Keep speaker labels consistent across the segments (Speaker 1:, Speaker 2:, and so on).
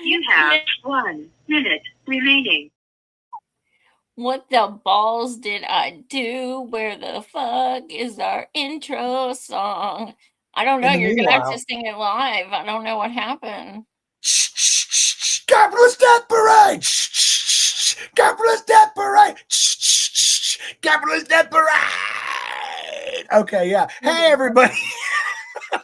Speaker 1: You have 1 minute remaining.
Speaker 2: What the balls did I do? Where the fuck is our intro song? I don't know. You're going to have to sing it live. I don't know what happened.
Speaker 3: Capitalist Death Parade! Capitalist Death Parade! Capitalist Death Parade! Okay, yeah. Hey, everybody.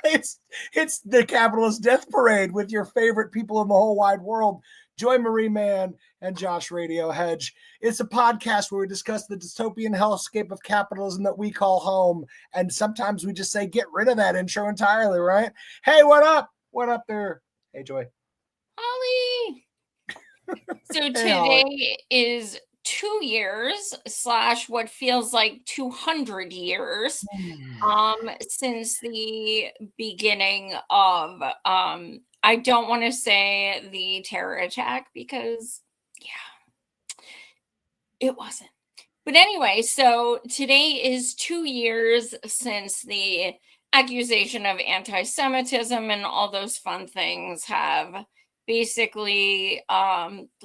Speaker 3: It's the Capitalist Death Parade with your favorite people in the whole wide world, Joy Marie Mann and Josh Radio Hedge. It's a podcast where we discuss the dystopian hellscape of capitalism that we call home. And sometimes we just say, get rid of that intro entirely, right? Hey, what up? What up there? Hey, Joy.
Speaker 2: Holly. So today is 2 years / what feels like 200 years since the beginning of I don't want to say the terror attack because it wasn't. But anyway, so today is 2 years since the accusation of anti-Semitism and all those fun things have basically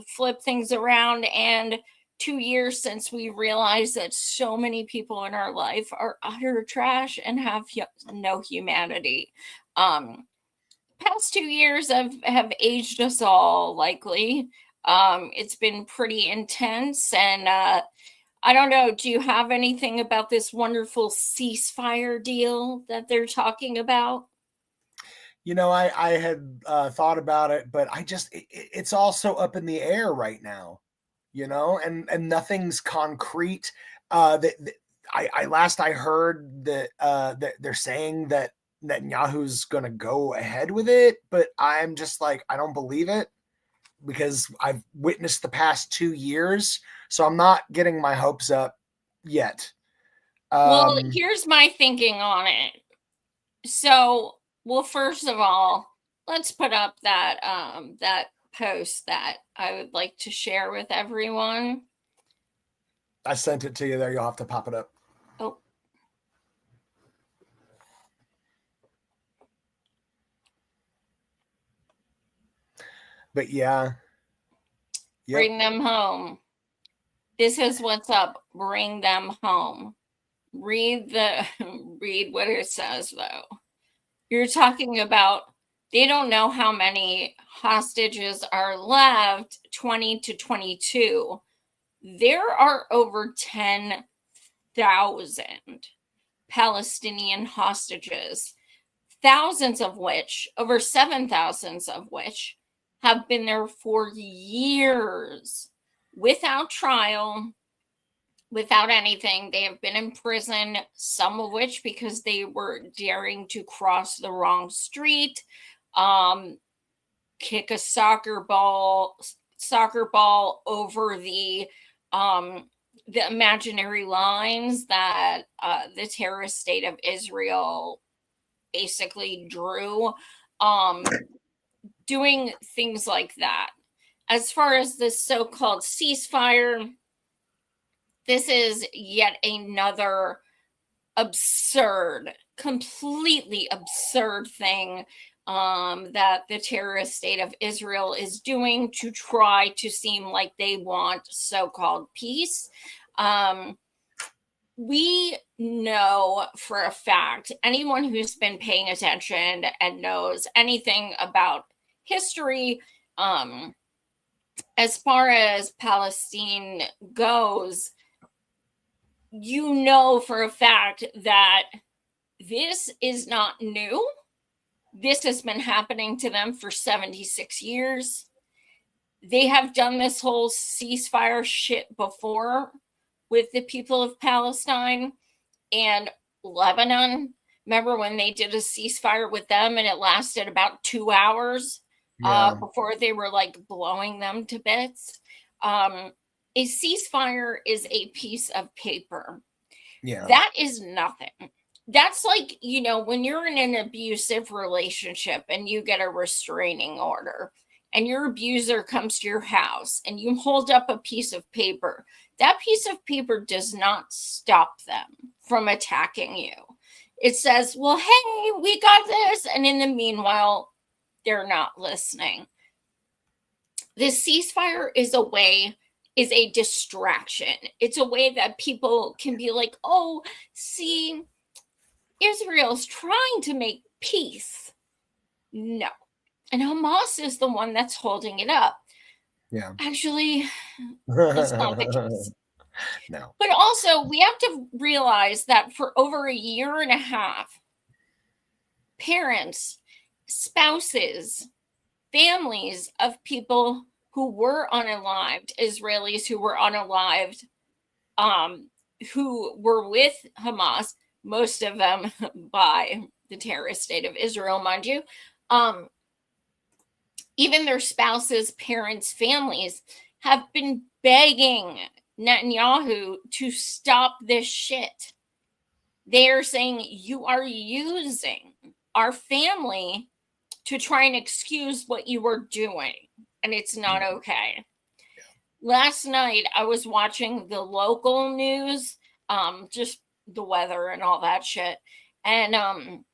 Speaker 2: flipped things around, and 2 years since we realized that so many people in our life are utter trash and have no humanity. Past 2 years have aged us all, likely. It's been pretty intense, and I don't know. Do you have anything about this wonderful ceasefire deal that they're talking about?
Speaker 3: You know, I had thought about it, but it's also up in the air right now, you know, and nothing's concrete. I heard that they're saying that Netanyahu's going to go ahead with it, but I'm just like, I don't believe it because I've witnessed the past 2 years. So I'm not getting my hopes up yet.
Speaker 2: Well, here's my thinking on it. So, well, first of all, let's put up that that post that I would like to share with everyone.
Speaker 3: I sent it to you there. You'll have to pop it up.
Speaker 2: Oh.
Speaker 3: But yeah.
Speaker 2: Yep. Bring them home. This is what's up. Bring them home. Read what it says, though. You're talking about they don't know how many hostages are left, 20 to 22. There are over 10,000 Palestinian hostages, thousands of which, over 7,000 of which, have been there for years without trial, without anything. They have been in prison, some of which because they were daring to cross the wrong street, kick a soccer ball over the imaginary lines that the terrorist state of Israel basically drew, doing things like that. As far as the so-called ceasefire, this is yet another completely absurd thing that the terrorist state of Israel is doing to try to seem like they want so-called peace. We know for a fact, anyone who's been paying attention and knows anything about history, as far as Palestine goes, you know for a fact that this is not new. This has been happening to them for 76 years. They have done this whole ceasefire shit before with the people of Palestine and Lebanon. Remember when they did a ceasefire with them and it lasted about 2 hours before they were like blowing them to bits? A ceasefire is a piece of paper. Yeah. That is nothing. That's like, you know, when you're in an abusive relationship and you get a restraining order and your abuser comes to your house and you hold up a piece of paper, that piece of paper does not stop them from attacking you. It says, well, hey, we got this. And in the meanwhile, they're not listening. This ceasefire is a distraction. It's a way that people can be like, oh, see, Israel's trying to make peace. No. And Hamas is the one that's holding it up.
Speaker 3: Yeah.
Speaker 2: Actually, that's not the case.
Speaker 3: No.
Speaker 2: But also, we have to realize that for over a year and a half, parents, spouses, families of people who were unalived, Israelis who were unalived, who were with Hamas, most of them by the terrorist state of Israel, mind you, even their spouses, parents, families have been begging Netanyahu to stop this shit. They are saying, you are using our family to try and excuse what you were doing, and it's not okay. Last night, I was watching the local news, just the weather and all that shit, and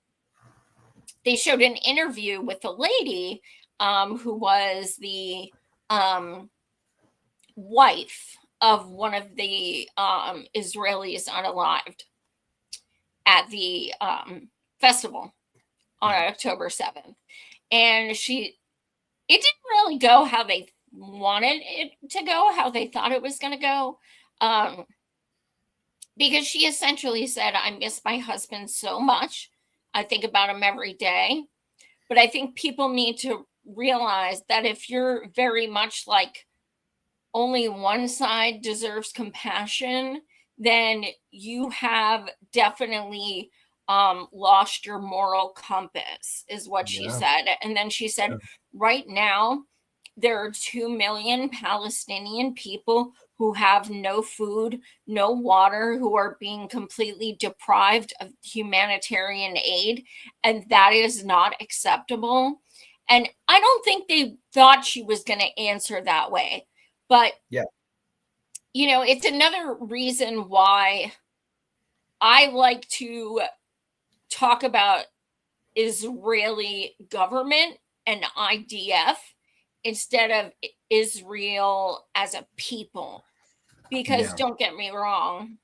Speaker 2: they showed an interview with a lady who was the wife of one of the Israelis unalived at the festival on October 7th. And it didn't really go how they wanted it to go, how they thought it was going to go. Because she essentially said, I miss my husband so much. I think about him every day. But I think people need to realize that if you're very much like only one side deserves compassion, then you have definitely lost your moral compass, is what she said. And then she said, right now, there are 2 million Palestinian people who have no food, no water, who are being completely deprived of humanitarian aid. And that is not acceptable. And I don't think they thought she was going to answer that way. But, you know, it's another reason why I like to talk about Israeli government and IDF instead of Israel as a people. Because don't get me wrong,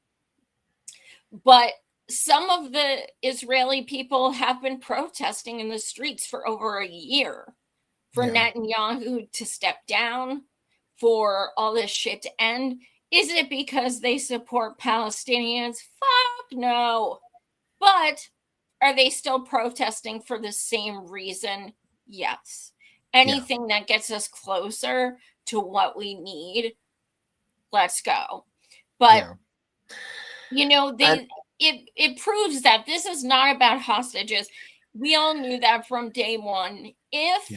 Speaker 2: but some of the Israeli people have been protesting in the streets for over a year for Netanyahu to step down, for all this shit to end. Is it because they support Palestinians? Fuck no. But are they still protesting for the same reason? Yes. Anything that gets us closer to what we need, let's go. But you know, it proves that this is not about hostages. We all knew that from day one. If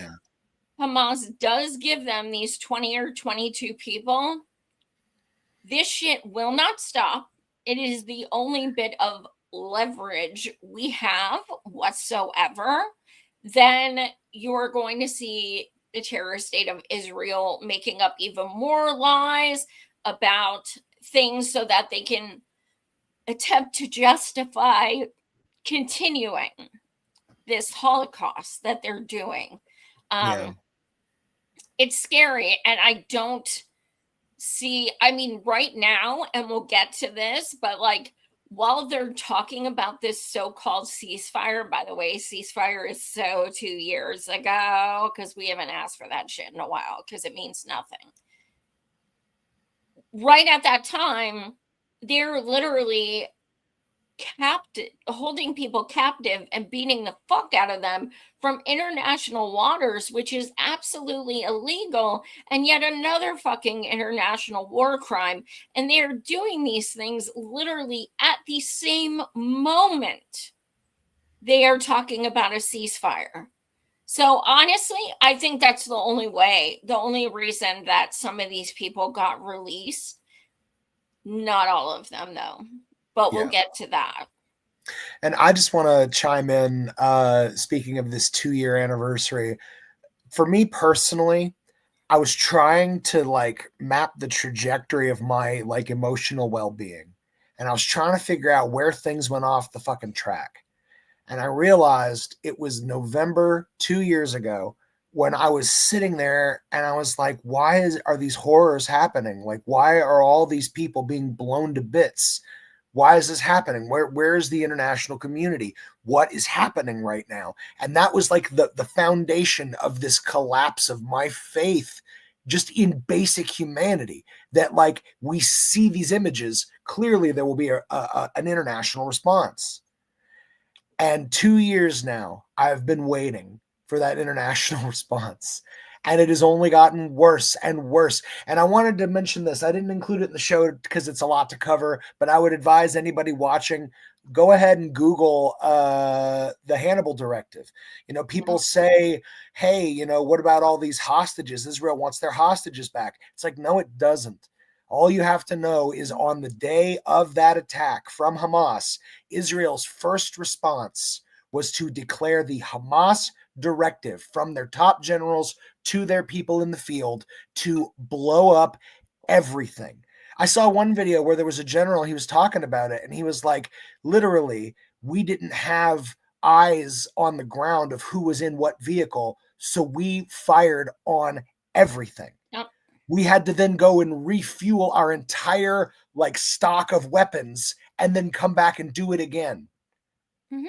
Speaker 2: Hamas does give them these 20 or 22 people, this shit will not stop. It is the only bit of leverage we have whatsoever. Then you're going to see the terrorist state of Israel making up even more lies about things so that they can attempt to justify continuing this Holocaust that they're doing. It's scary, and I don't see, I mean, right now, and we'll get to this, but like, while they're talking about this so-called ceasefire, by the way, ceasefire is so 2 years ago, because we haven't asked for that shit in a while, because it means nothing. Right at that time, they're literally holding people captive and beating the fuck out of them from international waters, which is absolutely illegal, and yet another fucking international war crime. And they are doing these things literally at the same moment they are talking about a ceasefire. So honestly, I think that's the only way, the only reason that some of these people got released. Not all of them, though. But we'll get to that.
Speaker 3: And I just want to chime in, speaking of this 2-year anniversary. For me personally, I was trying to like map the trajectory of my like emotional well-being. And I was trying to figure out where things went off the fucking track. And I realized it was November 2 years ago when I was sitting there and I was like, why are these horrors happening? Like, why are all these people being blown to bits? Why is this happening? Where's the international community? What is happening right now? And that was like the foundation of this collapse of my faith just in basic humanity, that like we see these images, clearly there will be an international response. And 2 years now, I've been waiting for that international response. And it has only gotten worse and worse. And I wanted to mention this. I didn't include it in the show because it's a lot to cover, but I would advise anybody watching, go ahead and Google the Hannibal Directive. You know, people say, hey, you know, what about all these hostages? Israel wants their hostages back. It's like, no, it doesn't. All you have to know is on the day of that attack from Hamas, Israel's first response was to declare the Hamas directive from their top generals to their people in the field to blow up everything. I saw one video where there was a general, he was talking about it, and he was like, literally, we didn't have eyes on the ground of who was in what vehicle, so we fired on everything.
Speaker 2: Yep.
Speaker 3: We had to then go and refuel our entire like stock of weapons and then come back and do it again.
Speaker 2: Mm-hmm.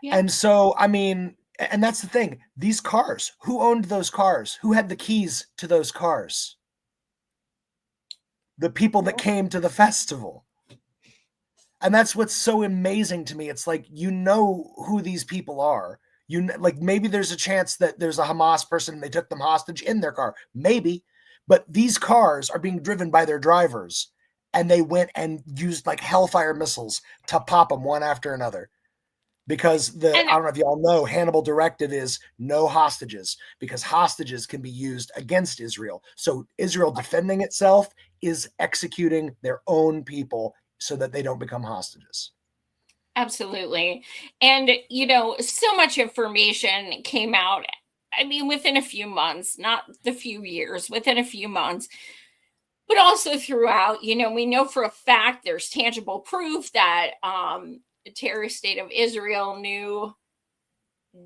Speaker 2: Yeah.
Speaker 3: And so, I mean, and that's the thing. These cars, who owned those cars? Who had the keys to those cars? The people that came to the festival. And that's what's so amazing to me. It's like, you know who these people are. You like, maybe there's a chance that there's a Hamas person and they took them hostage in their car. Maybe. But these cars are being driven by their drivers, and they went and used like Hellfire missiles to pop them one after another. Because I don't know if y'all know, Hannibal Directive is no hostages, because hostages can be used against Israel. So Israel defending itself is executing their own people so that they don't become hostages.
Speaker 2: Absolutely. And, you know, so much information came out, I mean, within a few months, not the few years, within a few months, but also throughout. You know, we know for a fact there's tangible proof that the terrorist state of Israel knew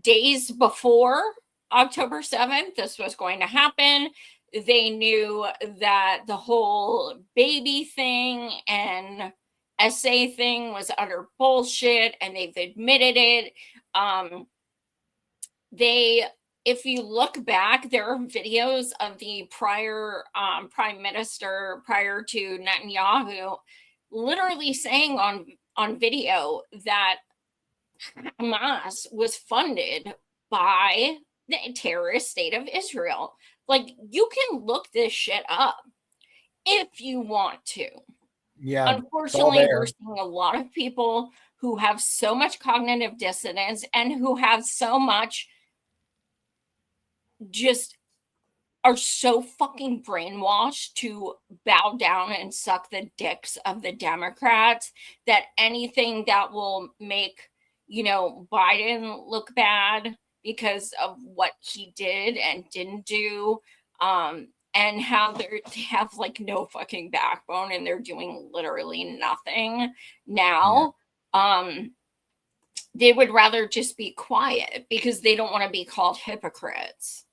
Speaker 2: days before October 7th this was going to happen. They knew that the whole baby thing and SA thing was utter bullshit, and they've admitted it. If you look back, there are videos of the prior prime minister prior to Netanyahu literally saying on video that Hamas was funded by the terrorist state of Israel. Like, you can look this shit up if you want to.
Speaker 3: Yeah.
Speaker 2: Unfortunately, we're seeing a lot of people who have so much cognitive dissonance and who have so much just are so fucking brainwashed to bow down and suck the dicks of the Democrats that anything that will make, you know, Biden look bad because of what he did and didn't do, and how they have like no fucking backbone and they're doing literally nothing now. Yeah. They would rather just be quiet because they don't want to be called hypocrites.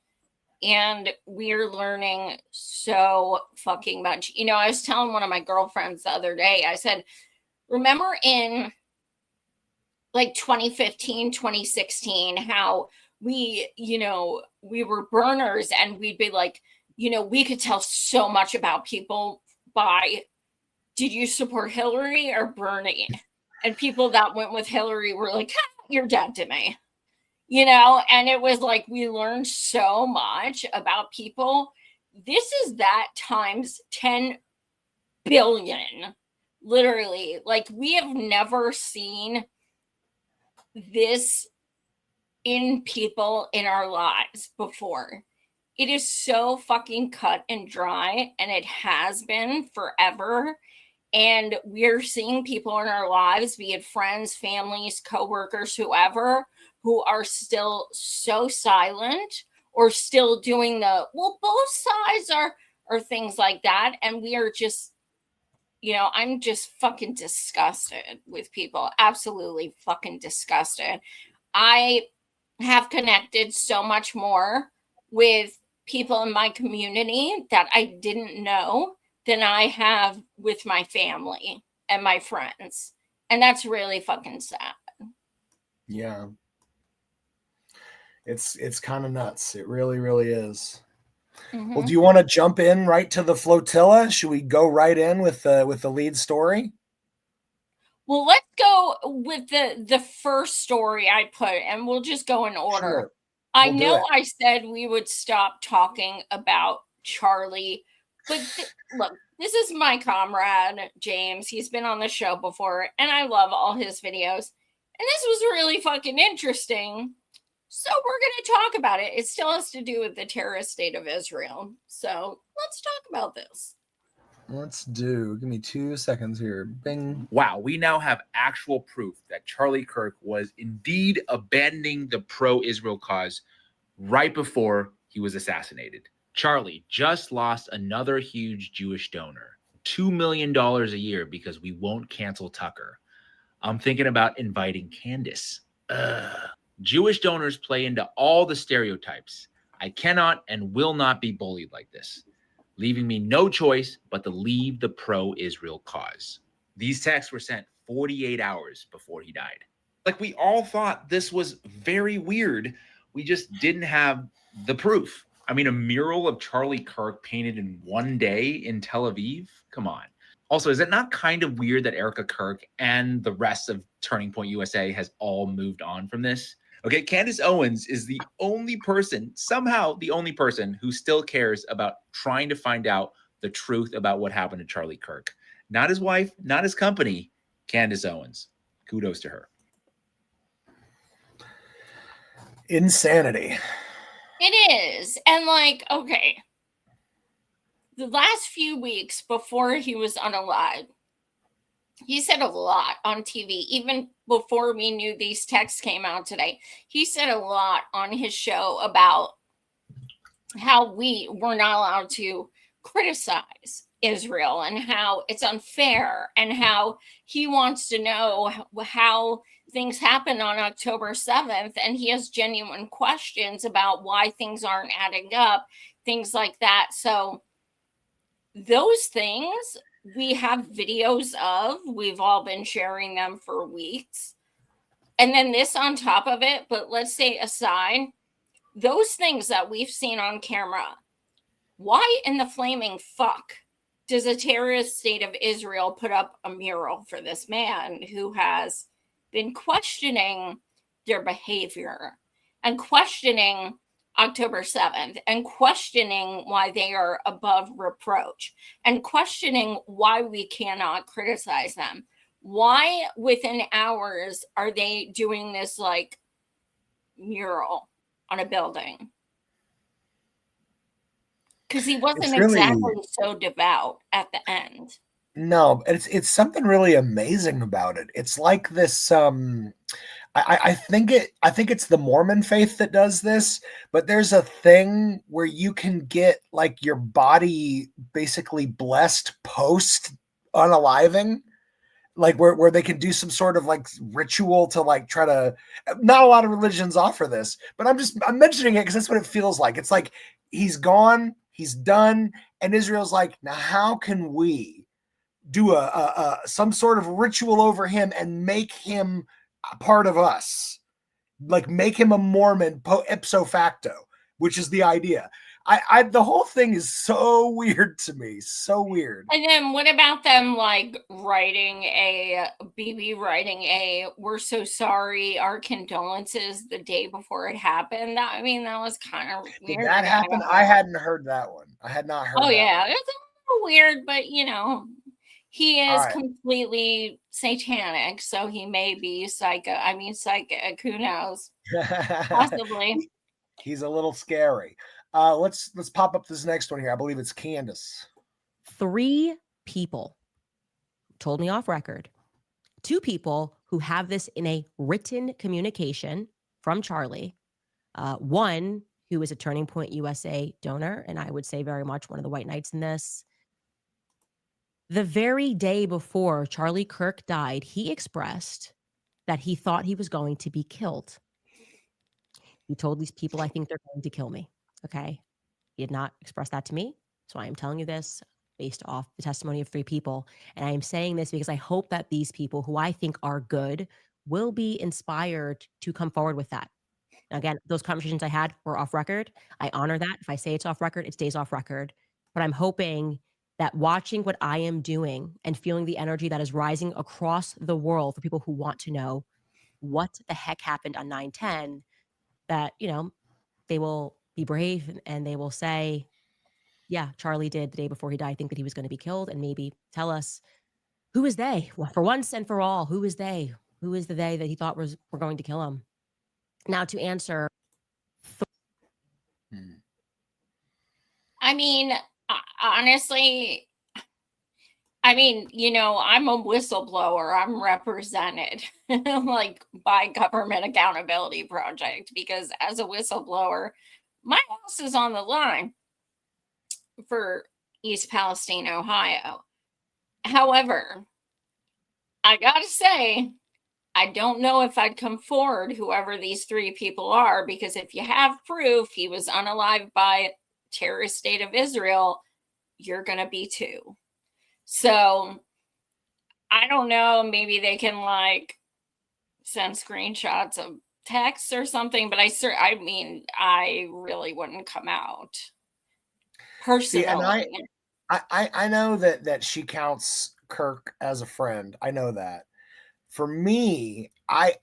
Speaker 2: And we're learning so fucking much. You know, I was telling one of my girlfriends the other day, I said, remember in like 2015, 2016, how we, you know, we were burners and we'd be like, you know, we could tell so much about people by, did you support Hillary or Bernie? And people that went with Hillary were like, you're dead to me. You know, and it was like we learned so much about people. This is that times 10 billion, literally. Like, we have never seen this in people in our lives before. It is so fucking cut and dry, and it has been forever. And we're seeing people in our lives, be it friends, families, coworkers, whoever, who are still so silent or still doing the, well, both sides are, or things like that. And we are just, you know, I'm just fucking disgusted with people. Absolutely fucking disgusted. I have connected so much more with people in my community that I didn't know than I have with my family and my friends. And that's really fucking sad.
Speaker 3: Yeah. It's kind of nuts. It really, really is. Well, do you want to jump in right to the flotilla? Should we go right in with the lead story?
Speaker 2: Well, let's go with the first story I put, and we'll just go in order.
Speaker 3: Sure.
Speaker 2: I know I said we would stop talking about Charlie, but look, this is my comrade, James. He's been on the show before, and I love all his videos. And this was really fucking interesting. So we're going to talk about it. It still has to do with the terrorist state of Israel. So let's talk about this.
Speaker 3: Let's do. Give me 2 seconds here. Bing.
Speaker 4: Wow, we now have actual proof that Charlie Kirk was indeed abandoning the pro-Israel cause right before he was assassinated. Charlie just lost another huge Jewish donor, $2 million a year because we won't cancel Tucker. I'm thinking about inviting Candace. Jewish donors play into all the stereotypes. I cannot and will not be bullied like this, leaving me no choice but to leave the pro-Israel cause. These texts were sent 48 hours before he died. Like, we all thought this was very weird. We just didn't have the proof. I mean, a mural of Charlie Kirk painted in one day in Tel Aviv? Come on. Also, is it not kind of weird that Erica Kirk and the rest of Turning Point USA has all moved on from this? Okay, Candace Owens is the only person, somehow the only person, who still cares about trying to find out the truth about what happened to Charlie Kirk. Not his wife, not his company, Candace Owens. Kudos to her.
Speaker 3: Insanity.
Speaker 2: It is. And like, okay, the last few weeks before he was unalive, he said a lot on TV, even before we knew these texts came out today. He said a lot on his show about how we were not allowed to criticize Israel and how it's unfair and how he wants to know how things happened on October 7th. And he has genuine questions about why things aren't adding up, things like that. So those things we have videos of. We've all been sharing them for weeks. And then this on top of it, but let's say aside, those things that we've seen on camera, why in the flaming fuck does a terrorist state of Israel put up a mural for this man who has been questioning their behavior and questioning October 7th and questioning why they are above reproach and questioning why we cannot criticize them? Why within hours are they doing this like mural on a building? Because he wasn't exactly so devout at the end.
Speaker 3: No, it's something really amazing about it. It's like this. I think it's the Mormon faith that does this, but there's a thing where you can get like your body basically blessed post unaliving, like where they can do some sort of like ritual to like try to. Not a lot of religions offer this, but I'm mentioning it because that's what it feels like. It's like he's gone, he's done, and Israel's like, now how can we do some sort of ritual over him and make him a part of us, like make him a Mormon ipso facto, which is the idea. The whole thing is so weird to me, so weird.
Speaker 2: And then what about them like writing "We're so sorry, our condolences" the day before it happened? That was kind of weird.
Speaker 3: Did that happen? I hadn't heard that one. I had not heard.
Speaker 2: Oh yeah,
Speaker 3: one.
Speaker 2: it's a little weird, but he is completely satanic, so he may be psychic. Who knows? Possibly.
Speaker 3: He's a little scary. Let's pop up this next one here. I believe it's Candace.
Speaker 5: 3 people told me off record. 2 people who have this in a written communication from Charlie. One who is a Turning Point USA donor, and I would say very much one of the white knights in this. The very day before Charlie Kirk died, he expressed that he thought he was going to be killed. He told these people, I think they're going to kill me. Okay. He did not express that to me. So I am telling you this based off the testimony of 3 people. And I am saying this because I hope that these people who I think are good will be inspired to come forward with that. Again, those conversations I had were off record. I honor that. If I say it's off record, it stays off record. But I'm hoping that watching what I am doing and feeling the energy that is rising across the world for people who want to know what the heck happened on 9/10, that, they will be brave and they will say, yeah, Charlie did the day before he died think that he was going to be killed, and maybe tell us, who is they? Well, for once and for all, who is they? Who is the they that he thought were going to kill him? Now, to answer.
Speaker 2: I mean, honestly, I'm a whistleblower. I'm represented like by Government Accountability Project, because as a whistleblower, my house is on the line for East Palestine, Ohio. However, I gotta say, I don't know if I'd come forward, whoever these 3 people are, because if you have proof he was unalived by terrorist state of Israel, you're gonna be too. So I don't know, maybe they can like send screenshots of texts or something, but I really wouldn't come out personally.
Speaker 3: See, and I know that she counts Kirk as a friend. I know that. For me, I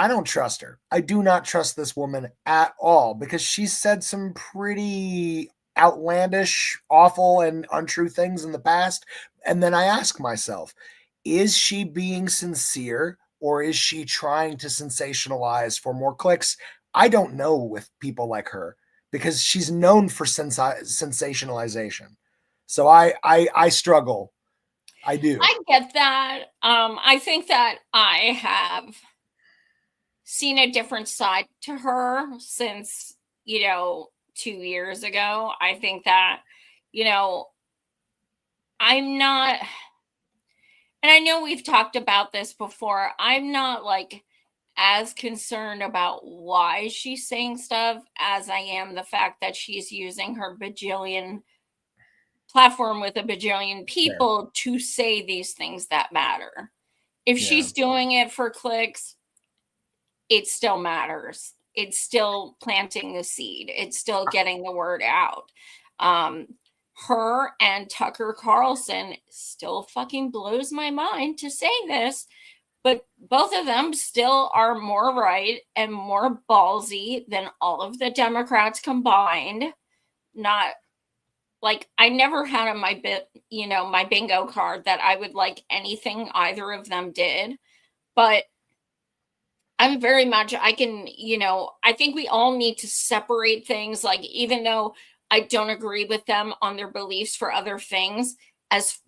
Speaker 3: don't trust her. I do not trust this woman at all, because she's said some pretty outlandish, awful, and untrue things in the past. And then I ask myself, is she being sincere, or is she trying to sensationalize for more clicks? I don't know with people like her, because she's known for sensationalization. So I struggle. I do.
Speaker 2: I get that. I think that I have seen a different side to her since, 2 years ago. I think that, I'm not, and I know we've talked about this before, I'm not like as concerned about why she's saying stuff as I am the fact that she's using her bajillion platform with a bajillion people to say these things that matter. If she's doing it for clicks, it still matters. It's still planting the seed. It's still getting the word out. Her and Tucker Carlson still fucking blows my mind to say this, but both of them still are more right and more ballsy than all of the Democrats combined. Not like I never had on my my bingo card that I would like anything either of them did, but I'm very much, I can, I think we all need to separate things. Like, even though I don't agree with them on their beliefs for other things, as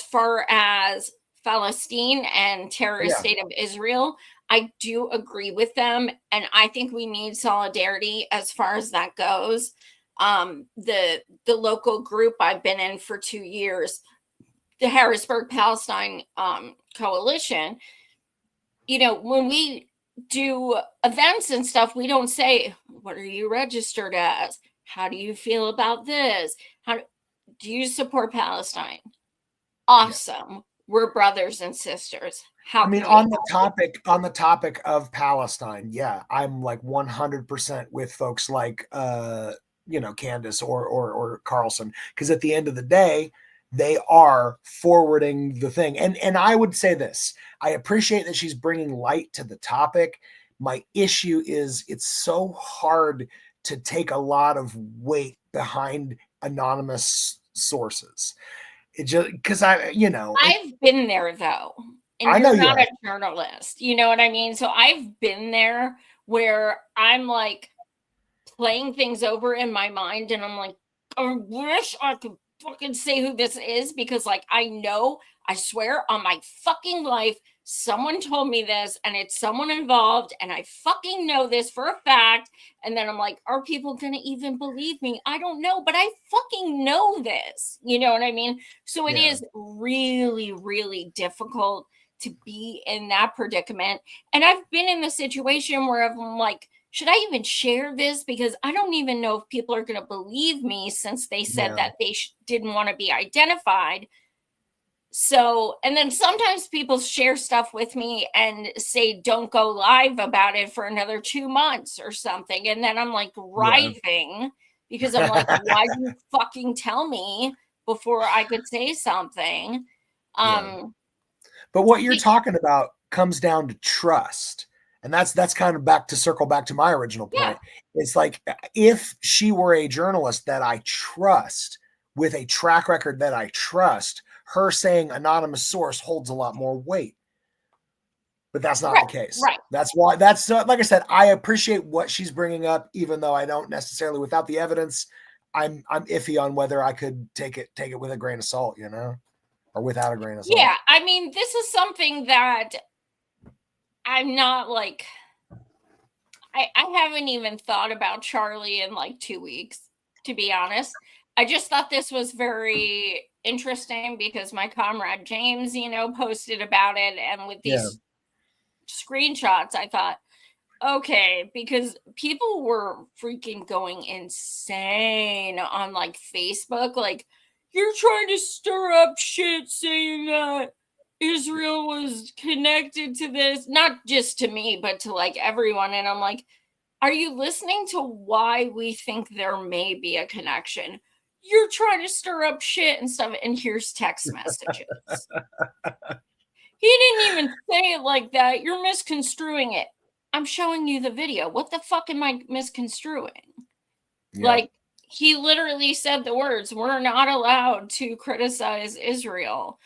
Speaker 2: far as Palestine and terrorist state of Israel, I do agree with them. And I think we need solidarity as far as that goes. The local group I've been in for 2 years, the Harrisburg Palestine Coalition, when we do events and stuff, we don't say, what are you registered as? How do you feel about this? How do you support Palestine? Awesome. We're brothers and sisters.
Speaker 3: On the topic of Palestine, I'm like 100% with folks like Candace or Carlson, because at the end of the day, they are forwarding the thing. And I would say this, I appreciate that she's bringing light to the topic. My issue is it's so hard to take a lot of weight behind anonymous sources. It just, because I've
Speaker 2: been there though. And
Speaker 3: I know
Speaker 2: you're not a journalist. You know what I mean? So I've been there where I'm like playing things over in my mind, and I'm like, I wish I could fucking say who this is, because like I swear on my fucking life, someone told me this and it's someone involved, and I fucking know this for a fact. And then I'm like, are people gonna even believe me? I don't know, but I fucking know this. You know what I mean? So it is really, really difficult to be in that predicament. And I've been in the situation where I'm like, should I even share this? Because I don't even know if people are going to believe me since they said that they didn't want to be identified. So, and then sometimes people share stuff with me and say, don't go live about it for another 2 months or something. And then I'm like writhing because I'm like, why didn't you fucking tell me before I could say something?
Speaker 3: But what you're talking about comes down to trust. And that's kind of circle back to my original point. It's like, if she were a journalist that I trust with a track record that I trust, her saying anonymous source holds a lot more weight. But that's not the case.
Speaker 2: Right.
Speaker 3: That's why, like I said, I appreciate what she's bringing up, even though I don't necessarily, without the evidence, I'm iffy on whether I could take it with a grain of salt, or without a grain of salt.
Speaker 2: Yeah. I mean, this is something that I'm not like, I haven't even thought about Charlie in like 2 weeks, to be honest. I just thought this was very interesting because my comrade James, posted about it. And with these screenshots, I thought, okay, because people were freaking going insane on like Facebook. Like, you're trying to stir up shit saying that Israel was connected to this, not just to me, but to like everyone. And I'm like, are you listening to why we think there may be a connection? You're trying to stir up shit and stuff. And here's text messages. He didn't even say it like that. You're misconstruing it. I'm showing you the video. What the fuck am I misconstruing? Like, he literally said the words, we're not allowed to criticize Israel.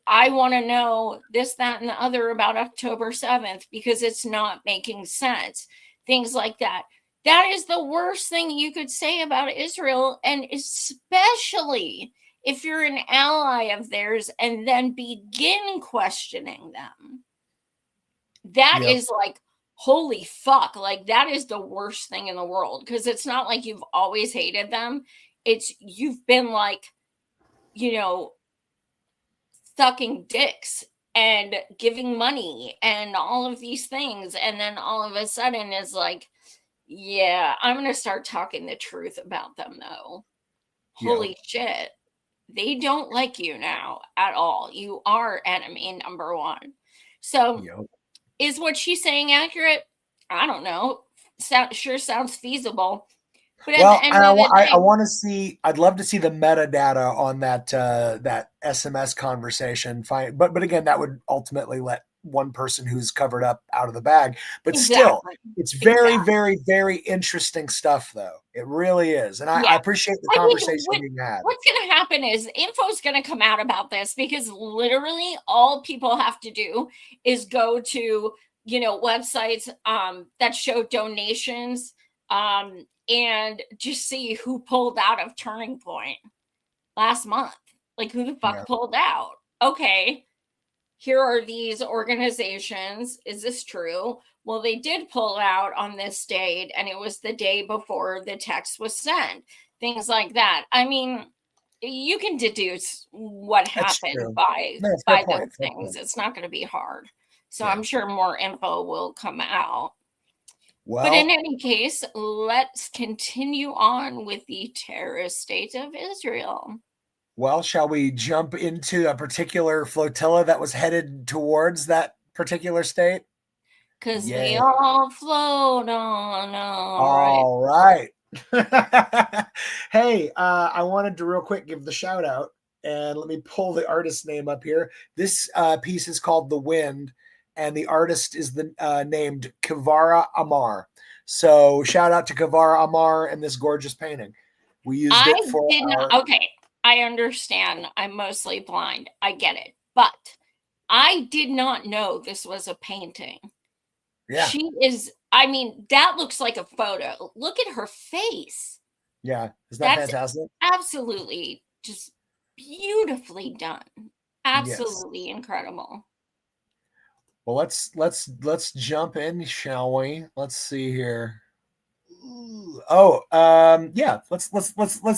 Speaker 2: I want to know this, that, and the other about October 7th because it's not making sense. Things like that. That is the worst thing you could say about Israel, and especially if you're an ally of theirs and then begin questioning them. That is like, holy fuck. Like, that is the worst thing in the world, because it's not like you've always hated them. It's you've been like, sucking dicks and giving money and all of these things. And then all of a sudden is like, yeah, I'm going to start talking the truth about them though. Holy shit. They don't like you now at all. You are enemy number one. So is what she's saying accurate? I don't know. Sure sounds feasible. But
Speaker 3: well, I want to see. I'd love to see the metadata on that that SMS conversation. But again, that would ultimately let one person who's covered up out of the bag. But still, it's very, very, very interesting stuff, though. It really is, and I appreciate the conversation being had.
Speaker 2: What's going to happen is info's going to come out about this, because literally all people have to do is go to websites that show donations. And just see who pulled out of Turning Point last month. Like, who the fuck pulled out? Okay, here are these organizations. Is this true? Well, they did pull out on this date, and it was the day before the text was sent. Things like that. I mean, you can deduce what happened by those things. It's not going to be hard. So I'm sure more info will come out. Well, but in any case, let's continue on with the terrorist state of Israel.
Speaker 3: Well, shall we jump into a particular flotilla that was headed towards that particular state?
Speaker 2: Because we all float on.
Speaker 3: All right. Hey, I wanted to real quick give the shout out, and let me pull the artist name up here. This piece is called The Wind, and the artist is named Kivara Ammar. So shout out to Kivara Ammar and this gorgeous painting. We used it for
Speaker 2: okay, I understand. I'm mostly blind. I get it. But I did not know this was a painting. Yeah. She is, I mean, that looks like a photo. Look at her face.
Speaker 3: Yeah. Is that fantastic?
Speaker 2: Absolutely just beautifully done. Absolutely incredible.
Speaker 3: Well, let's jump in, shall we? Let's see here. Let's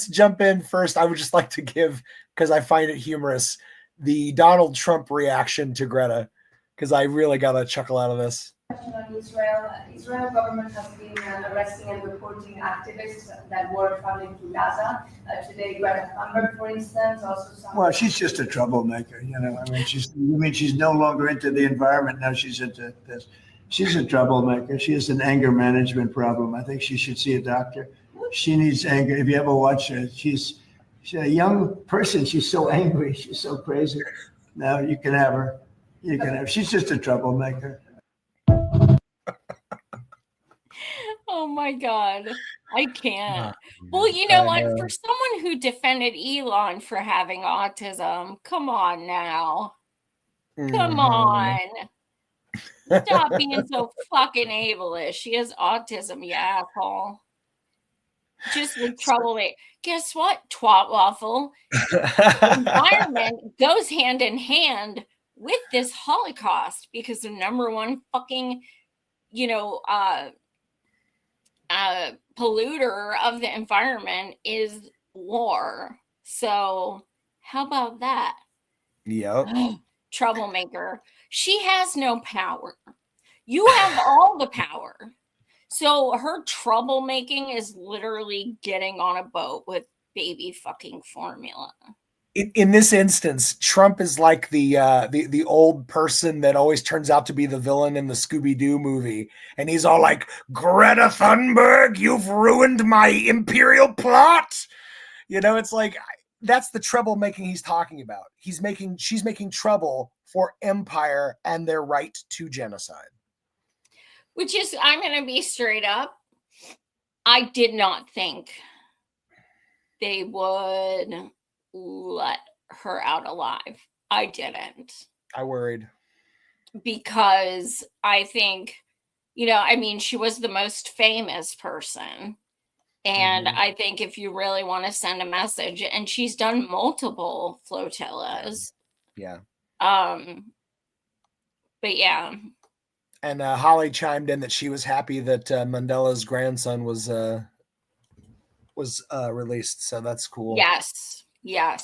Speaker 3: jump in first. I would just like to give, because I find it humorous, the Donald Trump reaction to Greta, because I really got a chuckle out of this.
Speaker 6: On Israel. Israel government has been arresting and reporting activists that were traveling to Gaza. Today, Greta Thunberg, for instance, also some.
Speaker 7: Well, she's just a troublemaker, you know. I mean, she's no longer into the environment now. She's into this. She's a troublemaker. She has an anger management problem. I think she should see a doctor. She needs anger. If you ever watch her, she's a young person. She's so angry. She's so crazy. Now you can have her. You can have. She's just a troublemaker.
Speaker 2: Oh my God. I can't. Well, you know what? For someone who defended Elon for having autism, come on now. Come on. Stop being so fucking ableist. She has autism, you asshole. Just with trouble. Guess what, twat waffle? Environment goes hand in hand with this Holocaust because the number one fucking, polluter of the environment is war. So how about that?
Speaker 3: Yep.
Speaker 2: Troublemaker. She has no power. You have all the power. So her troublemaking is literally getting on a boat with baby fucking formula.
Speaker 3: In this instance, Trump is like the old person that always turns out to be the villain in the Scooby-Doo movie. And he's all like, Greta Thunberg, you've ruined my imperial plot. You know, it's like, that's the troublemaking he's talking about. She's making trouble for empire and their right to genocide.
Speaker 2: Which is, I'm going to be straight up. I did not think they would let her out alive. I didn't.
Speaker 3: I worried.
Speaker 2: Because I think, she was the most famous person. And I think if you really want to send a message, and she's done multiple flotillas.
Speaker 3: Yeah.
Speaker 2: But yeah.
Speaker 3: And Holly chimed in that she was happy that Mandela's grandson was released. So that's cool.
Speaker 2: Yes.
Speaker 3: Yeah.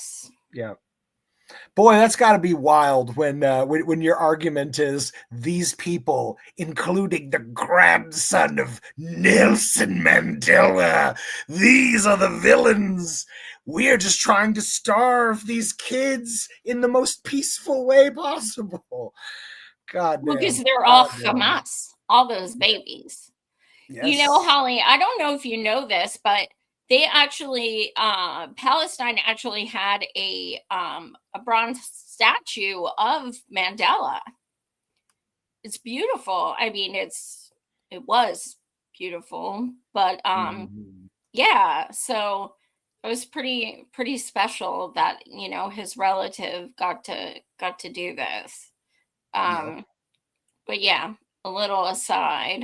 Speaker 3: Boy, that's got to be wild when your argument is these people, including the grandson of Nelson Mandela, these are the villains. We're just trying to starve these kids in the most peaceful way possible. God damn.
Speaker 2: Because they're all Hamas, all those babies.
Speaker 3: Yes.
Speaker 2: Holly, I don't know if you know this, but they actually, Palestine actually had a bronze statue of Mandela. It's beautiful. I mean, it was beautiful, but yeah. So it was pretty special that his relative got to do this. But yeah, a little aside.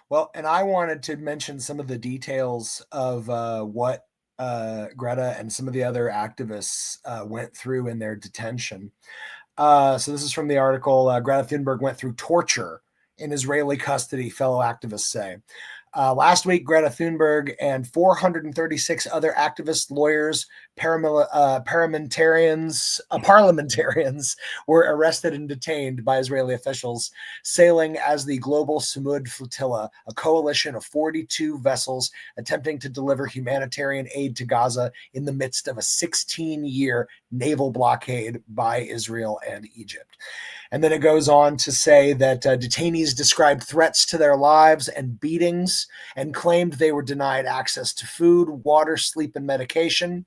Speaker 3: Well, and I wanted to mention some of the details of what Greta and some of the other activists went through in their detention. So this is from the article. Greta Thunberg went through torture in Israeli custody, fellow activists say. Last week, Greta Thunberg and 436 other activists, lawyers, parliamentarians were arrested and detained by Israeli officials, sailing as the Global Samud Flotilla, a coalition of 42 vessels attempting to deliver humanitarian aid to Gaza in the midst of a 16-year naval blockade by Israel and Egypt. And then it goes on to say that detainees described threats to their lives and beatings and claimed they were denied access to food, water, sleep, and medication.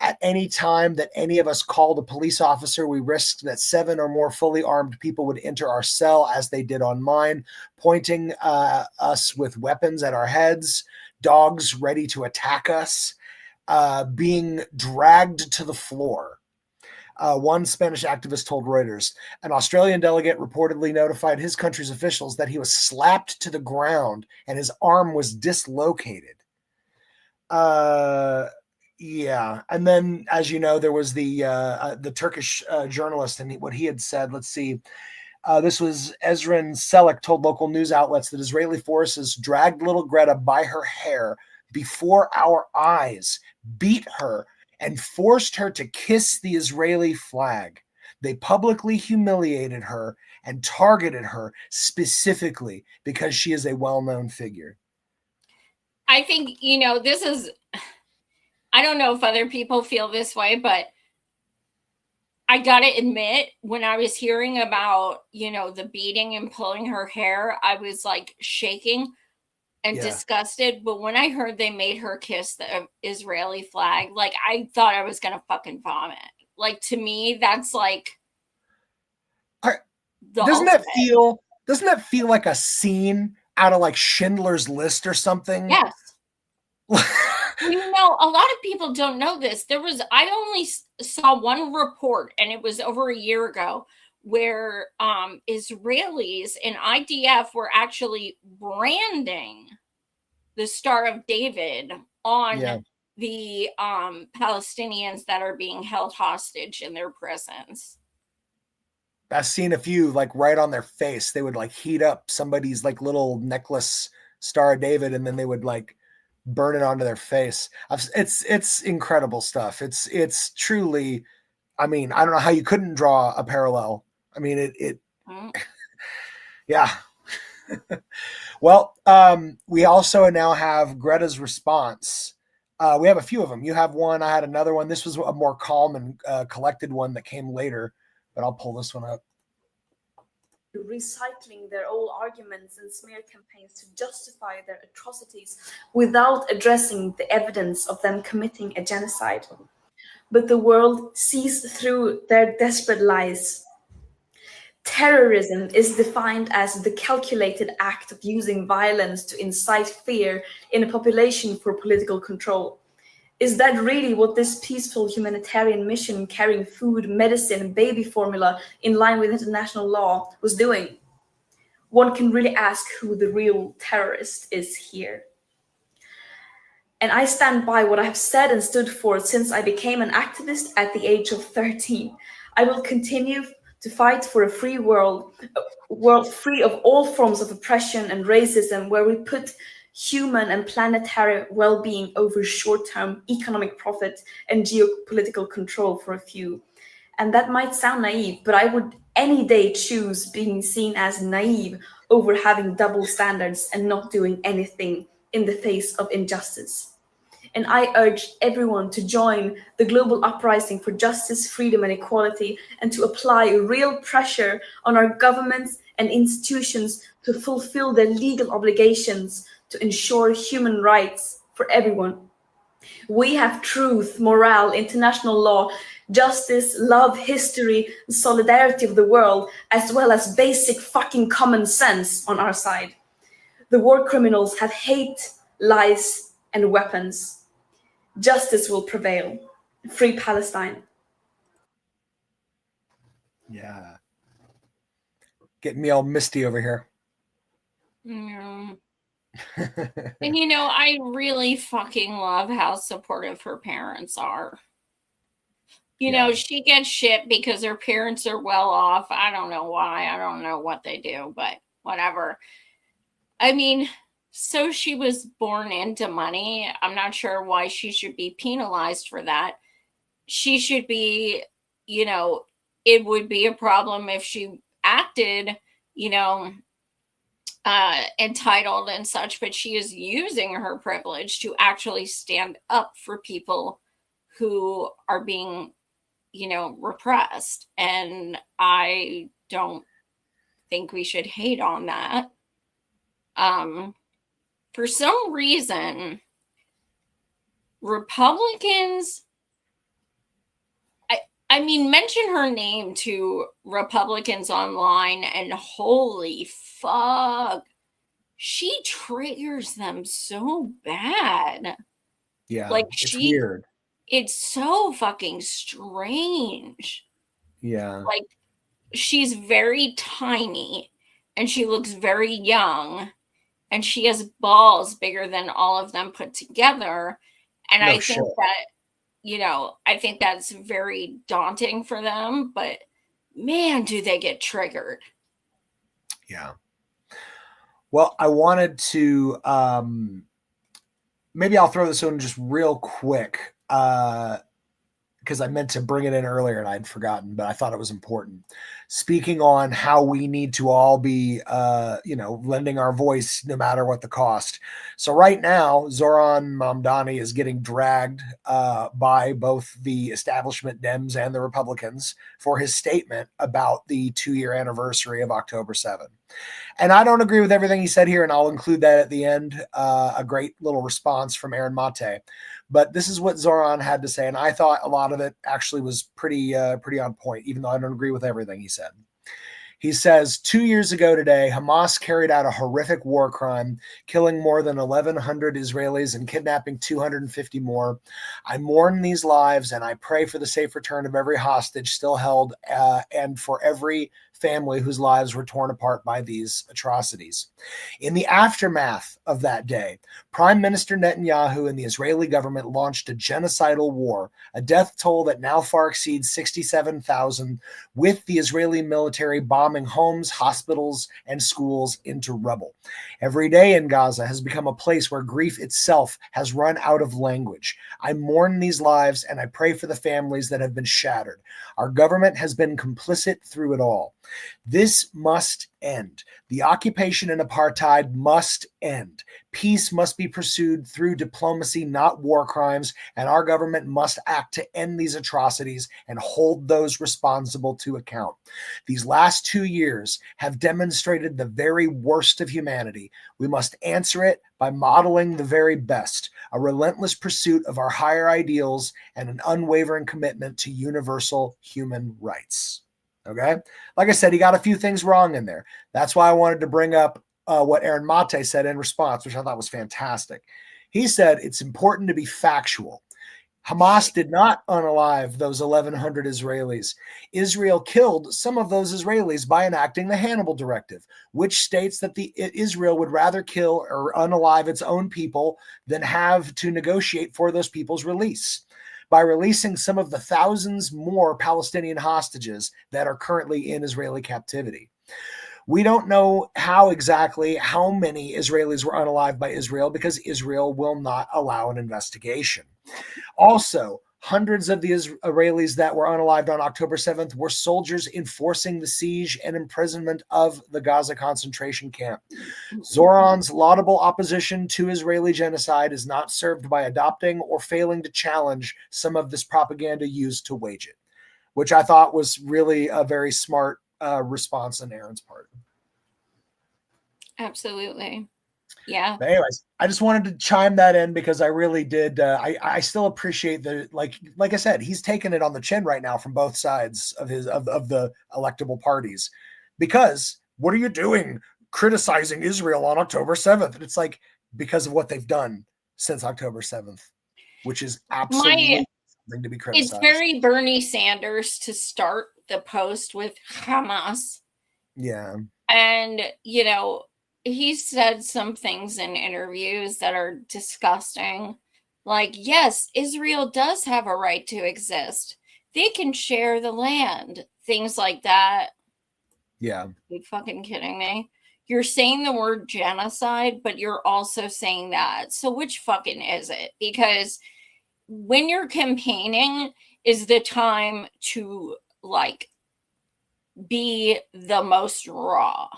Speaker 3: At any time that any of us called a police officer, we risked that 7 or more fully armed people would enter our cell, as they did on mine, pointing us with weapons at our heads, dogs ready to attack us, being dragged to the floor. One Spanish activist told Reuters, an Australian delegate reportedly notified his country's officials that he was slapped to the ground and his arm was dislocated. Yeah. And then, as you know, there was the Turkish journalist and what he had said. Let's see. This was Ezrin Selek told local news outlets that Israeli forces dragged little Greta by her hair before our eyes, beat her, and forced her to kiss the Israeli flag. They publicly humiliated her and targeted her specifically because she is a well-known figure.
Speaker 2: I think, this is, I don't know if other people feel this way, but I gotta admit, when I was hearing about, the beating and pulling her hair, I was like shaking and disgusted. But when I heard they made her kiss the Israeli flag, like I thought I was gonna fucking vomit. Like, to me, that's like
Speaker 3: doesn't that feel like a scene out of like Schindler's List or something?
Speaker 2: Yes. A lot of people don't know this. I only saw one report, and it was over a year ago, where Israelis and IDF were actually branding the Star of David on the Palestinians that are being held hostage in their prisons.
Speaker 3: I've seen a few like right on their face. They would like heat up somebody's like little necklace Star of David, and then they would like burn it onto their face. It's incredible stuff. It's truly, I mean, I don't know how you couldn't draw a parallel. I mean, yeah. Well, we also now have Greta's response. We have a few of them. You have one. I had another one. This was a more calm and collected one that came later, but I'll pull this one up.
Speaker 8: Recycling their old arguments and smear campaigns to justify their atrocities without addressing the evidence of them committing a genocide. But the world sees through their desperate lies. Terrorism is defined as the calculated act of using violence to incite fear in a population for political control. Is that really what this peaceful humanitarian mission carrying food, medicine, baby formula in line with international law was doing? One can really ask who the real terrorist is here. And I stand by what I have said and stood for since I became an activist at the age of 13. I will continue to fight for a free world, a world free of all forms of oppression and racism, where we put human and planetary well-being over short-term economic profit and geopolitical control for a few. And that might sound naive, but I would any day choose being seen as naive over having double standards and not doing anything in the face of injustice. And I urge everyone to join the global uprising for justice, freedom, and equality, and to apply real pressure on our governments and institutions to fulfill their legal obligations to ensure human rights for everyone. We have truth, morale, international law, justice, love, history, solidarity of the world, as well as basic fucking common sense on our side. The war criminals have hate, lies, and weapons. Justice will prevail. Free Palestine.
Speaker 3: Yeah. Getting me all misty over here.
Speaker 2: Yeah. And I really fucking love how supportive her parents are. She gets shit because her parents are well off. I don't know why. I don't know what they do, but whatever. I mean, so she was born into money. I'm not sure why she should be penalized for that. She should be, it would be a problem if she acted, entitled and such, but she is using her privilege to actually stand up for people who are being, repressed. And I don't think we should hate on that. For some reason, Republicans, I mean, mention her name to Republicans online, and holy fuck, she triggers them so bad.
Speaker 3: Yeah,
Speaker 2: like
Speaker 3: it's weird.
Speaker 2: It's so fucking strange.
Speaker 3: Yeah.
Speaker 2: Like, she's very tiny, and she looks very young, and she has balls bigger than all of them put together. And I think that, I think that's very daunting for them, but man, do they get triggered.
Speaker 3: Yeah. Well, I wanted to, maybe I'll throw this on just real quick. because I meant to bring it in earlier and I'd forgotten, but I thought it was important. Speaking on how we need to all be, lending our voice no matter what the cost. So right now, Zoran Mamdani is getting dragged by both the establishment Dems and the Republicans for his statement about the 2-year anniversary of October 7th. And I don't agree with everything he said here, and I'll include that at the end, a great little response from Aaron Mate. But this is what Zoran had to say, and I thought a lot of it actually was pretty on point, even though I don't agree with everything he said. He says, 2 years ago today, Hamas carried out a horrific war crime, killing more than 1,100 Israelis and kidnapping 250 more. I mourn these lives, and I pray for the safe return of every hostage still held and for every family whose lives were torn apart by these atrocities. In the aftermath of that day, Prime Minister Netanyahu and the Israeli government launched a genocidal war, a death toll that now far exceeds 67,000, with the Israeli military bombing homes, hospitals, and schools into rubble. Every day in Gaza has become a place where grief itself has run out of language. I mourn these lives, and I pray for the families that have been shattered. Our government has been complicit through it all. This must end. The occupation and apartheid must end. Peace must be pursued through diplomacy, not war crimes, and our government must act to end these atrocities and hold those responsible to account. These last 2 years have demonstrated the very worst of humanity. We must answer it by modeling the very best, a relentless pursuit of our higher ideals and an unwavering commitment to universal human rights. Okay. Like I said, he got a few things wrong in there. That's why I wanted to bring up what Aaron Mate said in response, which I thought was fantastic. He said it's important to be factual. Hamas did not unalive those 1,100 Israelis. Israel killed some of those Israelis by enacting the Hannibal Directive, which states that Israel would rather kill or unalive its own people than have to negotiate for those people's release, by releasing some of the thousands more Palestinian hostages that are currently in Israeli captivity. We don't know how many Israelis were unalived by Israel because Israel will not allow an investigation. Also, hundreds of the Israelis that were unalived on October 7th were soldiers enforcing the siege and imprisonment of the Gaza concentration camp. Zoran's laudable opposition to Israeli genocide is not served by adopting or failing to challenge some of this propaganda used to wage it, which I thought was really a very smart response on Aaron's part.
Speaker 2: Absolutely. Yeah.
Speaker 3: But anyways, I just wanted to chime that in because I really did. I still appreciate that. Like I said, he's taking it on the chin right now from both sides of the electable parties. Because what are you doing criticizing Israel on October 7th? And it's like, because of what they've done since October 7th, which is absolutely something to be criticized.
Speaker 2: It's very Bernie Sanders to start the post with Hamas.
Speaker 3: Yeah.
Speaker 2: And, he said some things in interviews that are disgusting. Like, yes, Israel does have a right to exist. They can share the land. Things like that.
Speaker 3: Yeah.
Speaker 2: Are you fucking kidding me? You're saying the word genocide, but you're also saying that. So which fucking is it? Because when you're campaigning is the time to, be the most raw.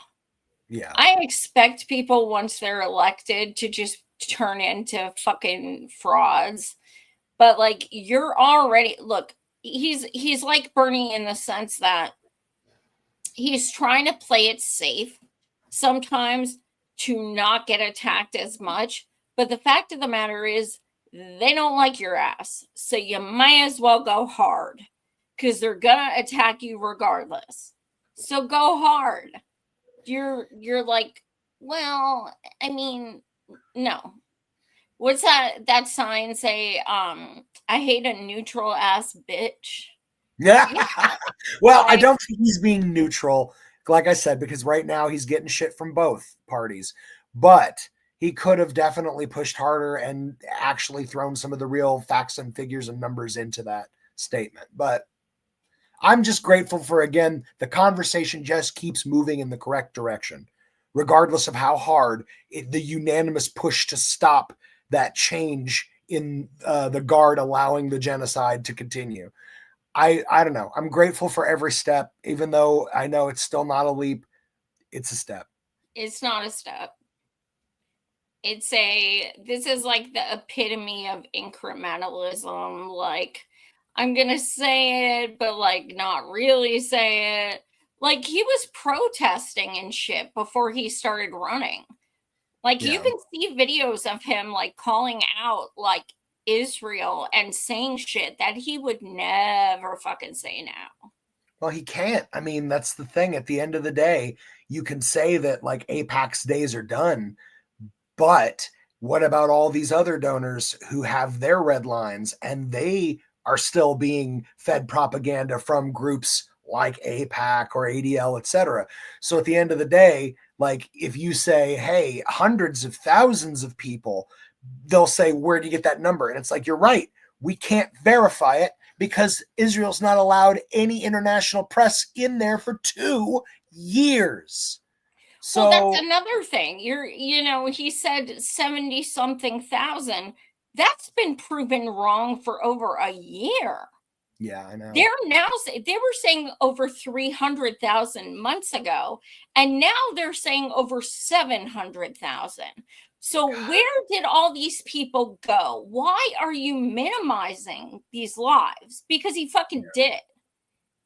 Speaker 3: Yeah.
Speaker 2: I expect people once they're elected to just turn into fucking frauds. But you're already he's like Bernie in the sense that he's trying to play it safe sometimes to not get attacked as much. But the fact of the matter is they don't like your ass. So you might as well go hard because they're gonna attack you regardless. So go hard. You're like, well, I mean, no. What's that sign say? I hate a neutral ass bitch.
Speaker 3: Yeah. Well, I don't think he's being neutral, like I said, because right now he's getting shit from both parties. But he could have definitely pushed harder and actually thrown some of the real facts and figures and numbers into that statement. But I'm just grateful for, again, the conversation just keeps moving in the correct direction, regardless of how hard the unanimous push to stop that change in the guard allowing the genocide to continue. I don't know. I'm grateful for every step, even though I know it's still not a leap. It's a step.
Speaker 2: It's not a step. This is like the epitome of incrementalism. Like, I'm going to say it, but like not really say it. Like, he was protesting and shit before he started running. Like, you can see videos of him like calling out like Israel and saying shit that he would never fucking say now.
Speaker 3: Well, he can't. I mean, that's the thing. At the end of the day, you can say that like AIPAC's days are done, but what about all these other donors who have their red lines and they are still being fed propaganda from groups like AIPAC or ADL, et cetera? So at the end of the day, like if you say, hey, hundreds of thousands of people, they'll say, where do you get that number? And it's like, you're right. We can't verify it because Israel's not allowed any international press in there for 2 years. So
Speaker 2: well, that's another thing. He said 70 something thousand. That's been proven wrong for over a year.
Speaker 3: Yeah, I know.
Speaker 2: They were saying over 300,000 months ago, and now they're saying over 700,000. So where did all these people go? Why are you minimizing these lives? Because he fucking did.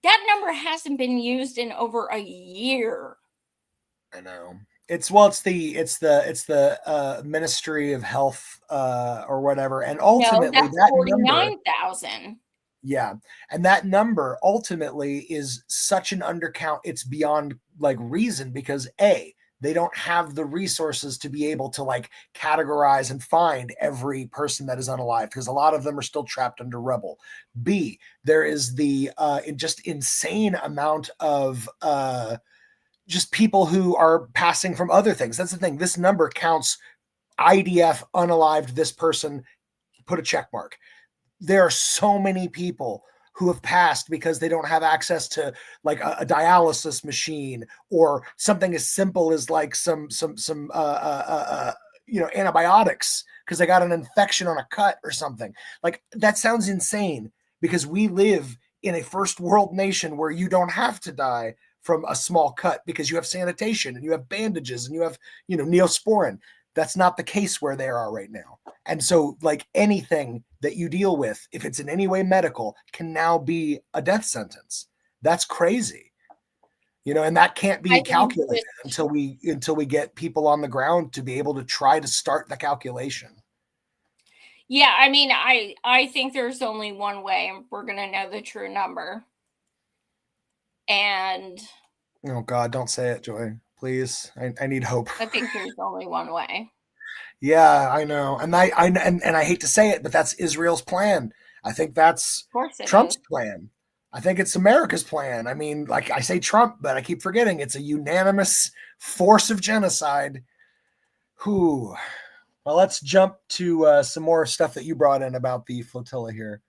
Speaker 2: That number hasn't been used in over a year.
Speaker 3: I know. It's the Ministry of Health or whatever, and ultimately
Speaker 2: that's
Speaker 3: that
Speaker 2: 49,000.
Speaker 3: Yeah, and that number ultimately is such an undercount. It's beyond like reason because they don't have the resources to be able to like categorize and find every person that is unalive because a lot of them are still trapped under rubble. B, there is the just insane amount of just people who are passing from other things. That's the thing. This number counts IDF unalived this person, put a check mark. There are so many people who have passed because they don't have access to like a dialysis machine or something as simple as like some antibiotics because they got an infection on a cut or something. Like that sounds insane because we live in a first world nation where you don't have to die from a small cut because you have sanitation and you have bandages and you have, Neosporin. That's not the case where they are right now. And so like anything that you deal with, if it's in any way medical, can now be a death sentence. That's crazy. And that can't be calculated until we get people on the ground to be able to try to start the calculation.
Speaker 2: Yeah, I mean, I think there's only one way we're going to know the true number. And
Speaker 3: oh God, don't say it, Joy. Please. I need hope.
Speaker 2: I think there's only one way.
Speaker 3: Yeah, I know. And I hate to say it, but that's Israel's plan. I think that's Trump's plan. I think it's America's plan. I mean, like I say Trump, but I keep forgetting it's a unanimous force of genocide. Well, let's jump to some more stuff that you brought in about the flotilla here.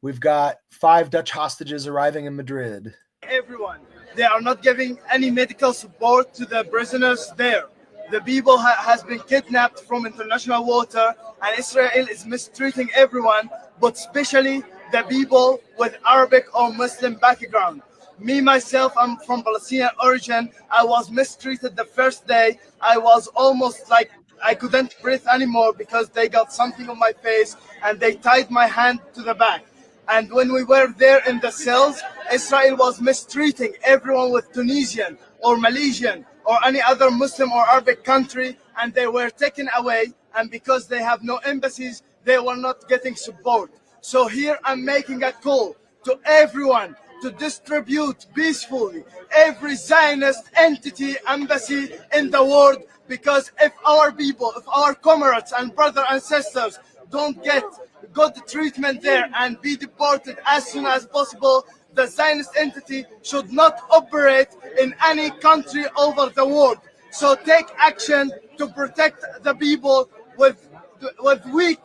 Speaker 3: We've got 5 Dutch hostages arriving in Madrid.
Speaker 9: Everyone. They are not giving any medical support to the prisoners there. The people has been kidnapped from international water, and Israel is mistreating everyone, but especially the people with Arabic or Muslim background. Me, myself, I'm from Palestinian origin. I was mistreated the first day. I was almost like I couldn't breathe anymore because they got something on my face and they tied my hand to the back. And when we were there in the cells, Israel was mistreating everyone with Tunisian or Malaysian or any other Muslim or Arabic country, and they were taken away. And because they have no embassies, they were not getting support. So here I'm making a call to everyone to distribute peacefully every Zionist entity, embassy in the world, because if our people, if our comrades and brothers and sisters don't get good treatment there and be deported as soon as possible, the Zionist entity should not operate in any country over the world. So take action to protect the people with weak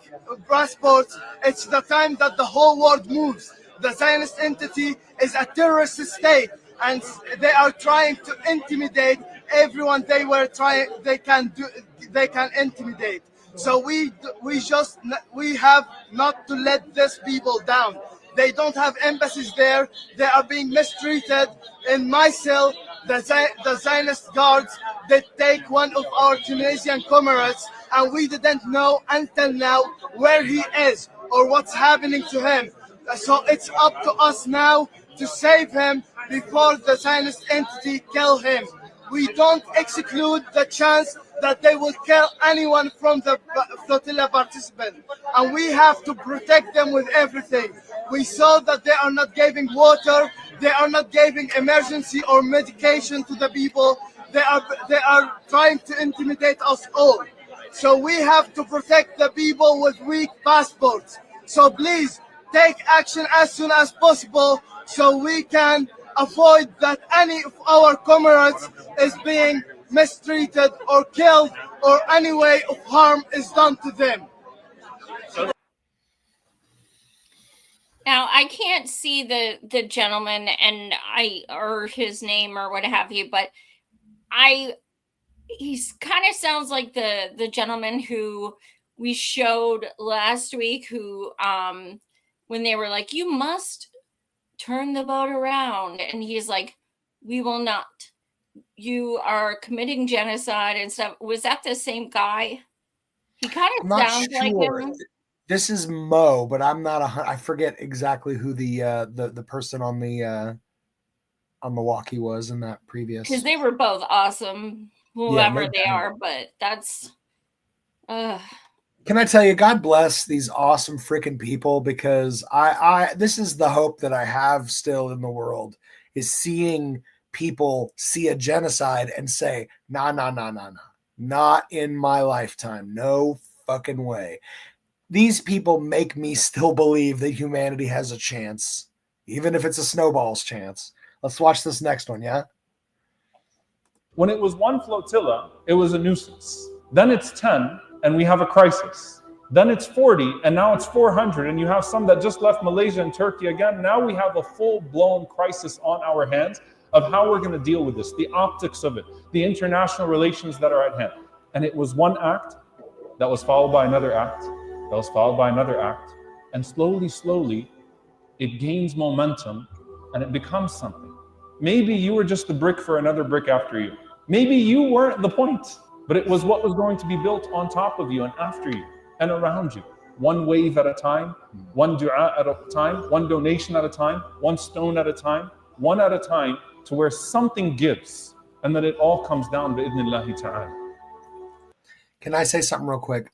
Speaker 9: passports. It's the time that the whole world moves. The Zionist entity is a terrorist state, and they are trying to intimidate everyone. They can intimidate. So we have not to let these people down. They don't have embassies there. They are being mistreated. In my cell, the Zionist guards did take one of our Tunisian comrades, and we didn't know until now where he is or what's happening to him. So it's up to us now to save him before the Zionist entity kill him. We don't exclude the chance that they will kill anyone from the flotilla participant, and we have to protect them with everything. We saw that they are not giving water, they are not giving emergency or medication to the people. They are trying to intimidate us all. So we have to protect the people with weak passports. So please take action as soon as possible so we can avoid that any of our comrades is being mistreated or killed or any way of harm is done to them.
Speaker 2: Now I can't see the gentleman or his name or what have you, but he's kind of sounds like the gentleman who we showed last week who when they were like, you must turn the boat around, and he's like, we will not. You are committing genocide and stuff. Was that the same guy? He kind of sounds like him.
Speaker 3: This is Mo, but I'm not I forget exactly who the person on the walkie was in that previous.
Speaker 2: Because they were both awesome, whoever they are. But that's.
Speaker 3: Can I tell you, God bless these awesome freaking people, because I this is the hope that I have still in the world, is seeing people see a genocide and say, nah, not in my lifetime. No fucking way. These people make me still believe that humanity has a chance, even if it's a snowball's chance. Let's watch this next one, yeah?
Speaker 10: When it was one flotilla, it was a nuisance. Then it's 10, and we have a crisis. Then it's 40, and now it's 400, and you have some that just left Malaysia and Turkey again. Now we have a full-blown crisis on our hands of how we're going to deal with this, the optics of it, the international relations that are at hand. And it was one act that was followed by another act, that was followed by another act. And slowly, it gains momentum, and it becomes something. Maybe you were just the brick for another brick after you. Maybe you weren't the point, but it was what was going to be built on top of you and after you and around you. One wave at a time, one dua at a time, one donation at a time, one stone at a time, one at a time, to where something gives, and then it all comes down bi'idhnillahi ta'ala.
Speaker 3: Can I say something real quick?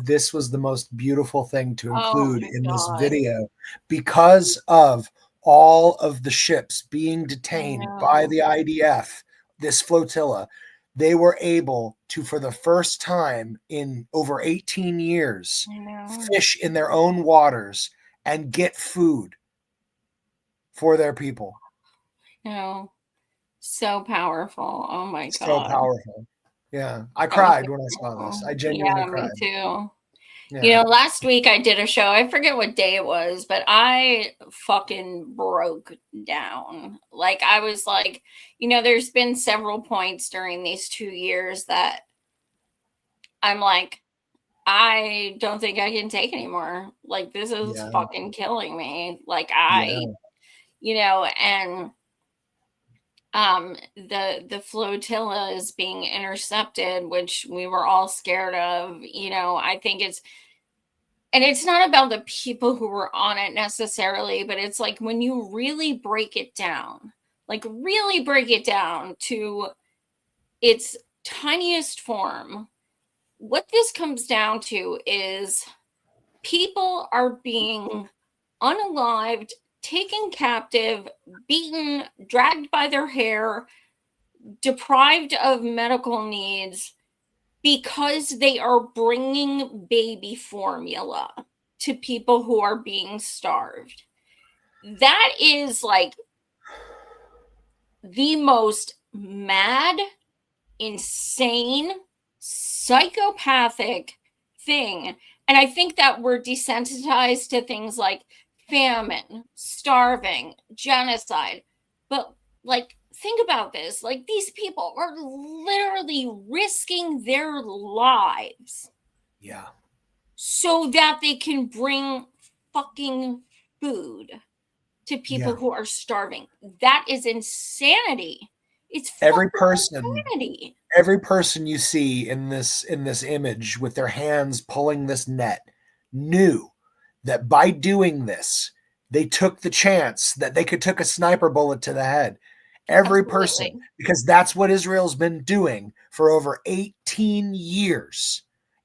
Speaker 3: This was the most beautiful thing to include in this video, because of all of the ships being detained by the IDF, this flotilla. They were able to, for the first time in over 18 years, fish in their own waters and get food for their people.
Speaker 2: So powerful. Oh my God.
Speaker 3: So powerful. Yeah. I cried when I saw this. I genuinely cried.
Speaker 2: Me too. Yeah. Last week I did a show. I forget what day it was, but I fucking broke down. Like, I was like, there's been several points during these 2 years that I'm like, I don't think I can take anymore. Like, this is fucking killing me. Like, and the flotilla is being intercepted, which we were all scared of. I think and it's not about the people who were on it necessarily, but it's like when you really break it down to its tiniest form, what this comes down to is people are being unalived, taken captive, beaten, dragged by their hair, deprived of medical needs because they are bringing baby formula to people who are being starved. That is like the most mad, insane, psychopathic thing. And I think that we're desensitized to things like famine, starving, genocide. But think about this. These people are literally risking their lives
Speaker 3: Yeah.
Speaker 2: So that they can bring fucking food to people
Speaker 3: Yeah.
Speaker 2: who are starving. That is insanity. It's
Speaker 3: Every
Speaker 2: fucking
Speaker 3: person,
Speaker 2: insanity.
Speaker 3: every person you see in this image with their hands pulling this net knew that by doing this, they took the chance that they could take a sniper bullet to the head. Every person,
Speaker 2: Absolutely.
Speaker 3: because that's what Israel's been doing for over 18 years.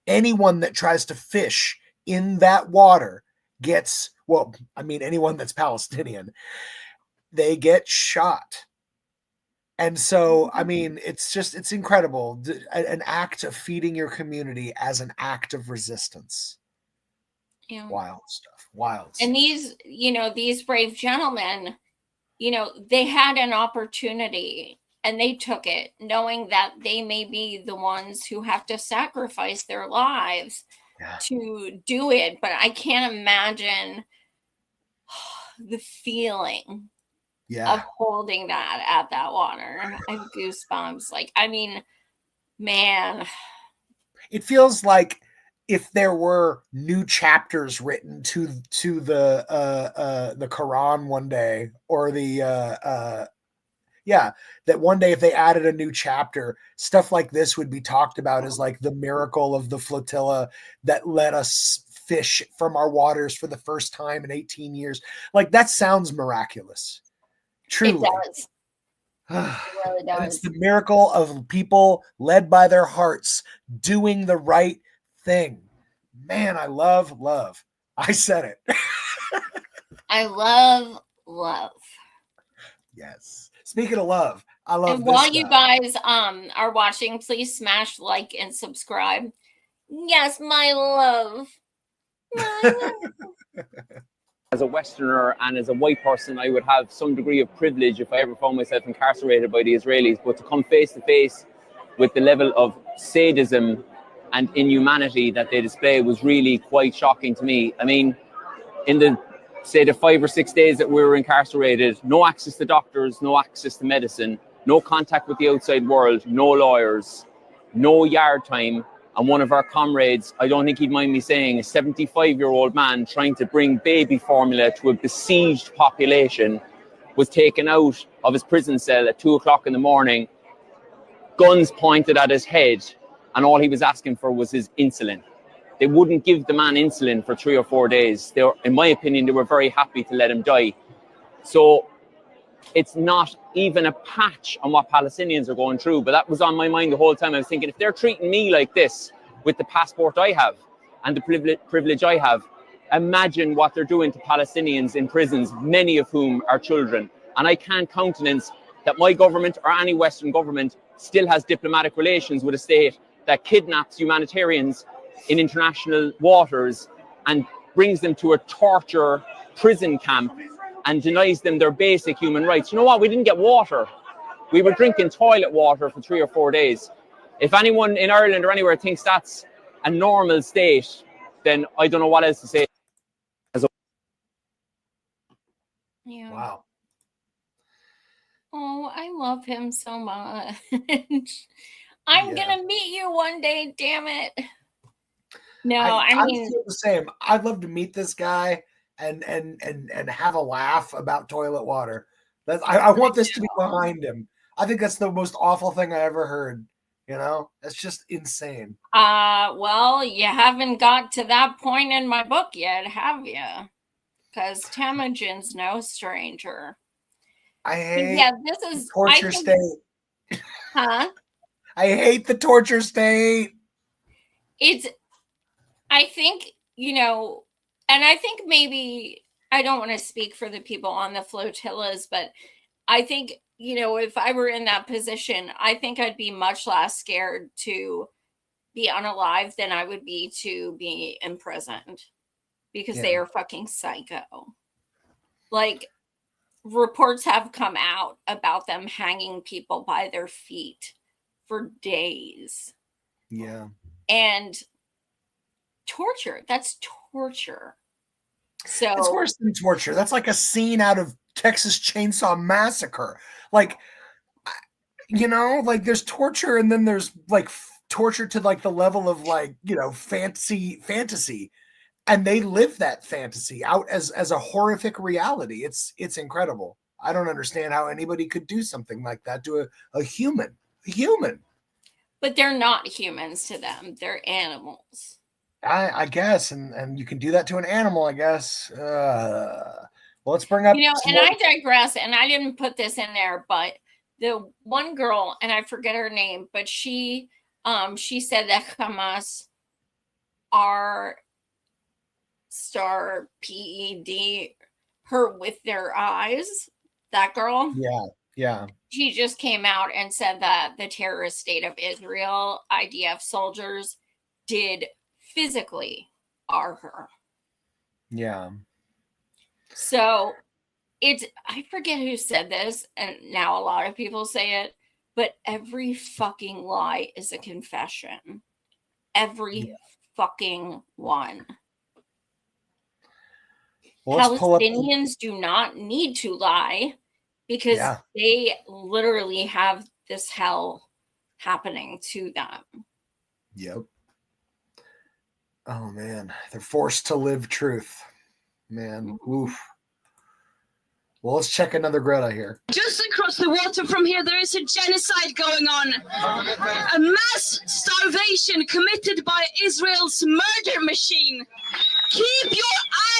Speaker 3: Anyone that tries to fish in that water gets, well, I mean, anyone that's Palestinian, they get shot. And so, I mean, it's incredible. An act of feeding your community as an act of resistance.
Speaker 2: Yeah.
Speaker 3: Wild stuff. Wild stuff.
Speaker 2: And these brave gentlemen, they had an opportunity and they took it, knowing that they may be the ones who have to sacrifice their lives to do it. But I can't imagine the feeling of holding that at that water. I have goosebumps. Like, I mean, man.
Speaker 3: It feels like if there were new chapters written to the Quran one day, or that one day if they added a new chapter, stuff like this would be talked about as like the miracle of the flotilla that let us fish from our waters for the first time in 18 years. Like, that sounds miraculous. Truly.
Speaker 2: It does. It really does.
Speaker 3: It's the miracle of people led by their hearts doing the right thing. Man, I love. I said it.
Speaker 2: I love.
Speaker 3: Yes. Speaking of love, I love
Speaker 2: and
Speaker 3: this
Speaker 2: while
Speaker 3: guy.
Speaker 2: you guys are watching, please smash like and subscribe. Yes, my love.
Speaker 11: As a Westerner and as a white person, I would have some degree of privilege if I ever found myself incarcerated by the Israelis. But to come face to face with the level of sadism and inhumanity that they display was really quite shocking to me. I mean, in the 5 or 6 days that we were incarcerated, no access to doctors, no access to medicine, no contact with the outside world, no lawyers, no yard time. And one of our comrades, I don't think he'd mind me saying, a 75-year-old man trying to bring baby formula to a besieged population, was taken out of his prison cell at 2 o'clock in the morning, guns pointed at his head, and all he was asking for was his insulin. They wouldn't give the man insulin for 3 or 4 days. In my opinion, they were very happy to let him die. So it's not even a patch on what Palestinians are going through. But that was on my mind the whole time. I was thinking, if they're treating me like this with the passport I have and the privilege I have, imagine what they're doing to Palestinians in prisons, many of whom are children. And I can't countenance that my government or any Western government still has diplomatic relations with a state that kidnaps humanitarians in international waters and brings them to a torture prison camp and denies them their basic human rights. You know what? We didn't get water. We were drinking toilet water for 3 or 4 days. If anyone in Ireland or anywhere thinks that's a normal state, then I don't know what else to say.
Speaker 2: Yeah.
Speaker 3: Wow.
Speaker 2: Oh, I love him so much. I'm gonna meet you one day, damn it. No, I mean,
Speaker 3: feel the same. I'd love to meet this guy and have a laugh about toilet water. I want this to be behind him. I think that's the most awful thing I ever heard. That's just insane.
Speaker 2: Well, you haven't got to that point in my book yet, have you? Because Temujin's no stranger.
Speaker 3: I hate
Speaker 2: this is
Speaker 3: torture state.
Speaker 2: Huh?
Speaker 3: I hate the torture state.
Speaker 2: I think, and I think maybe, I don't want to speak for the people on the flotillas, but I think, if I were in that position, I think I'd be much less scared to be unalive than I would be to be imprisoned, because they are fucking psycho. Like, reports have come out about them hanging people by their feet for days.
Speaker 3: Yeah.
Speaker 2: And torture. That's torture. So
Speaker 3: it's worse than torture. That's like a scene out of Texas Chainsaw Massacre. Like, like there's torture and then there's like tortured to like the level of like, fantasy, and they live that fantasy out as a horrific reality. It's incredible. I don't understand how anybody could do something like that to a human.
Speaker 2: But they're not humans to them. They're animals.
Speaker 3: I guess, and you can do that to an animal, I guess. Well, let's bring up.
Speaker 2: And I digress, and I didn't put this in there, but the one girl, and I forget her name, but she said that Hamas are star PED her with their eyes. That girl.
Speaker 3: Yeah.
Speaker 2: She just came out and said that the terrorist state of Israel, IDF soldiers, did physically are her.
Speaker 3: Yeah.
Speaker 2: So I forget who said this, and now a lot of people say it, but every fucking lie is a confession. Every fucking one. Well, Palestinians do not need to lie because they literally have this hell happening to them.
Speaker 3: Yep. Oh man, they're forced to live truth. Man, oof. Well, let's check another Greta here.
Speaker 12: Just across the water from here, there is a genocide going on. A mass starvation committed by Israel's murder machine. Keep your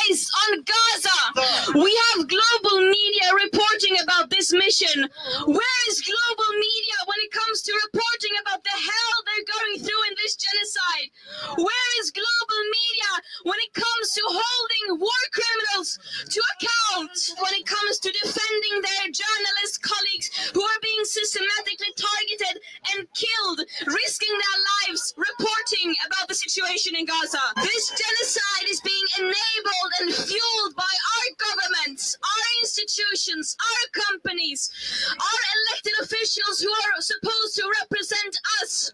Speaker 12: eyes on Gaza. We have global media reporting about this mission. Where is global media when it comes to reporting about the hell they're going through in this genocide? Where is global media when it comes to holding war criminals to account? When it comes to defending their journalist colleagues who are being systematically targeted and killed, risking their lives reporting about the situation in Gaza? This genocide is being enabled and fueled by our governments, our institutions, our companies, our elected officials who are supposed to represent us.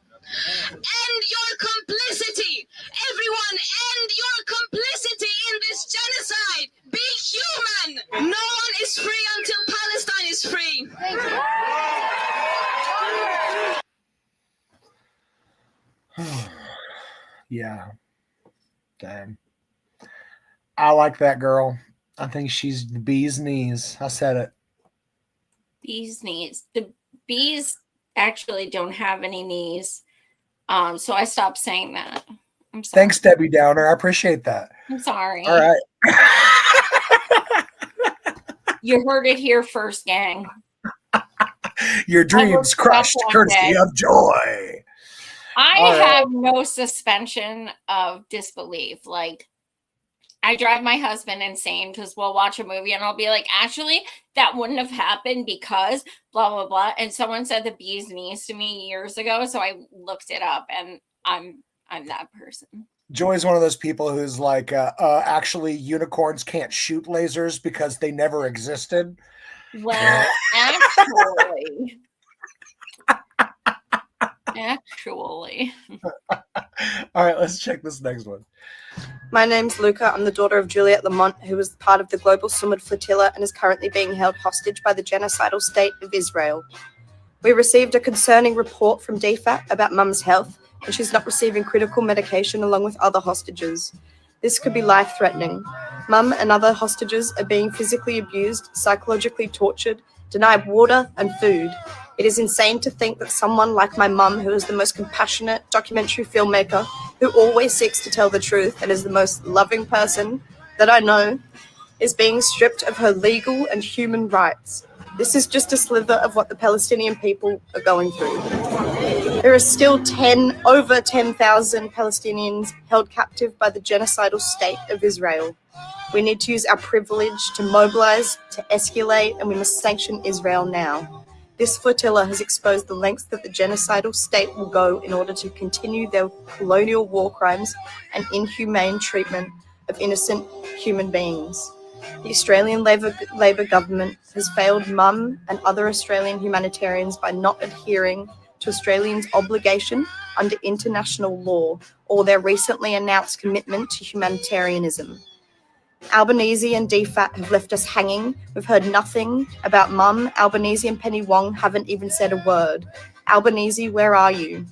Speaker 12: End your complicity, everyone, end your complicity in this genocide. Be human. No one is free until Palestine is free.
Speaker 3: Yeah. Damn. I like that girl. I think she's the bee's knees. I said it.
Speaker 2: Bee's knees. The bees actually don't have any knees. So I stopped saying that. I'm sorry.
Speaker 3: Thanks, Debbie Downer. I appreciate that.
Speaker 2: I'm sorry.
Speaker 3: All right.
Speaker 2: You heard it here first, gang.
Speaker 3: Your dreams crushed, courtesy of joy.
Speaker 2: I have no suspension of disbelief. Like, I drive my husband insane because we'll watch a movie and I'll be like, actually, that wouldn't have happened because blah, blah, blah. And someone said the bee's knees to me years ago. So I looked it up and I'm that person.
Speaker 3: Joy's one of those people who's like, actually, unicorns can't shoot lasers because they never existed.
Speaker 2: Well, actually.
Speaker 3: All right, let's check this next one.
Speaker 13: My name's Luca. I'm the daughter of Juliette Lamont, who was part of the global Summit Flotilla and is currently being held hostage by the genocidal state of Israel. We received a concerning report from DFAT about Mum's health, and she's not receiving critical medication along with other hostages. This could be life-threatening. Mum and other hostages are being physically abused, psychologically tortured, denied water and food. It is insane to think that someone like my mum, who is the most compassionate documentary filmmaker, who always seeks to tell the truth and is the most loving person that I know, is being stripped of her legal and human rights. This is just a slither of what the Palestinian people are going through. There are still over 10,000 Palestinians held captive by the genocidal state of Israel. We need to use our privilege to mobilize, to escalate, and we must sanction Israel now. This flotilla has exposed the lengths that the genocidal state will go in order to continue their colonial war crimes and inhumane treatment of innocent human beings. The Australian Labor government has failed Mum and other Australian humanitarians by not adhering to Australians' obligation under international law or their recently announced commitment to humanitarianism. Albanese and DFAT have left us hanging. We've heard nothing about Mum. Albanese and Penny Wong haven't even said a word. Albanese, where are you?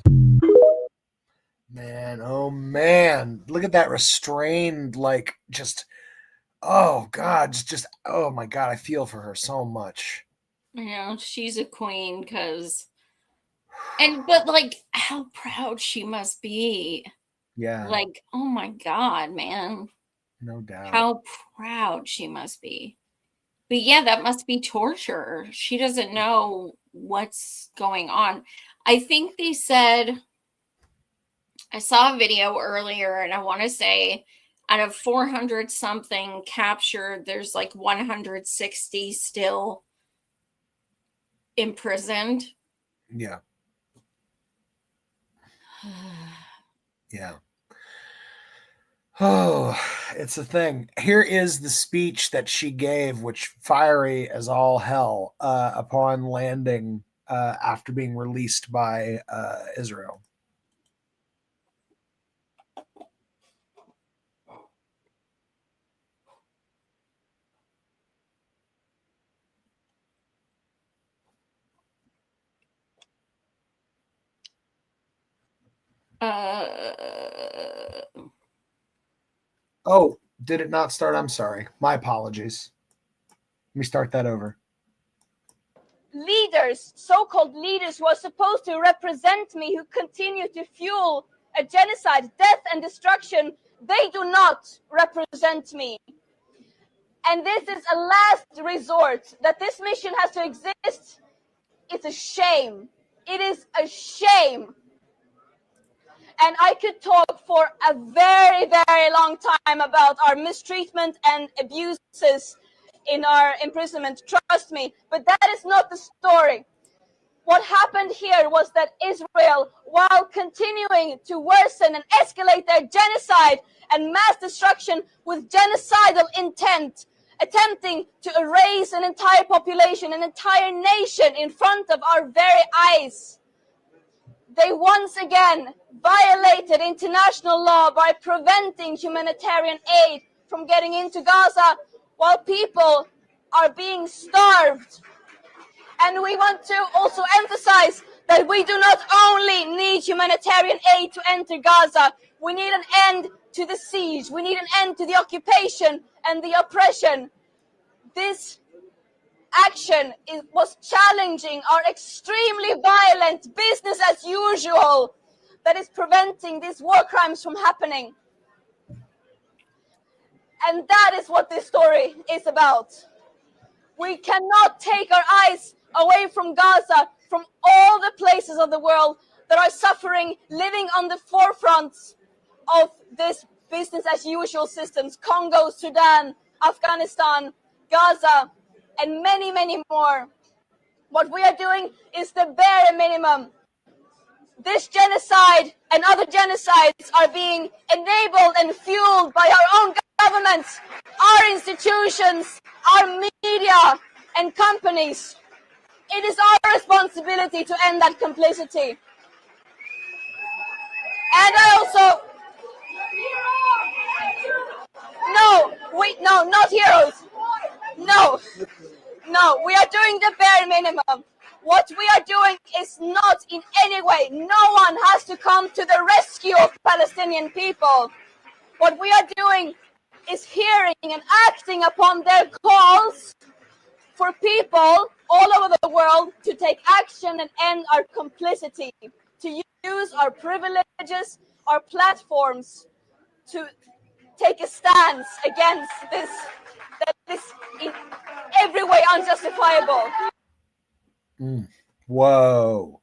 Speaker 3: Man, oh man. Look at that restrained, like, just, oh God, just, oh my God, I feel for her so much.
Speaker 2: You know, she's a queen but like, how proud she must be.
Speaker 3: Yeah.
Speaker 2: Like, oh my God, man.
Speaker 3: No doubt.
Speaker 2: How proud she must be. But yeah, that must be torture. She doesn't know what's going on. I think they said, I saw a video earlier, and I want to say out of 400 something captured, there's like 160 still imprisoned.
Speaker 3: Yeah. Yeah. Oh, it's a thing. Here is the speech that she gave, which fiery as all hell, upon landing after being released by Israel. Oh, did it not start? I'm sorry. My apologies. Let me start that over.
Speaker 14: Leaders, so-called leaders who are supposed to represent me, who continue to fuel a genocide, death and destruction, they do not represent me. And this is a last resort. That this mission has to exist, it's a shame. It is a shame. And I could talk for a very, very long time about our mistreatment and abuses in our imprisonment, trust me, but that is not the story. What happened here was that Israel, while continuing to worsen and escalate their genocide and mass destruction with genocidal intent, attempting to erase an entire population, an entire nation in front of our very eyes, they once again violated international law by preventing humanitarian aid from getting into Gaza while people are being starved. And we want to also emphasize that we do not only need humanitarian aid to enter Gaza, we need an end to the siege, we need an end to the occupation and the oppression. This action was challenging our extremely violent business as usual that is preventing these war crimes from happening. And that is what this story is about. We cannot take our eyes away from Gaza, from all the places of the world that are suffering, living on the forefronts of this business as usual systems. Congo, Sudan, Afghanistan, Gaza, and many, many more. What we are doing is the bare minimum. This genocide and other genocides are being enabled and fueled by our own governments, our institutions, our media and companies. It is our responsibility to end that complicity. And I also... No, not heroes. No, we are doing the bare minimum. What we are doing is not in any way, no one has to come to the rescue of Palestinian people. What we are doing is hearing and acting upon their calls for people all over the world to take action and end our complicity, to use our privileges, our platforms to take a stance against this that is in every way unjustifiable.
Speaker 3: Whoa.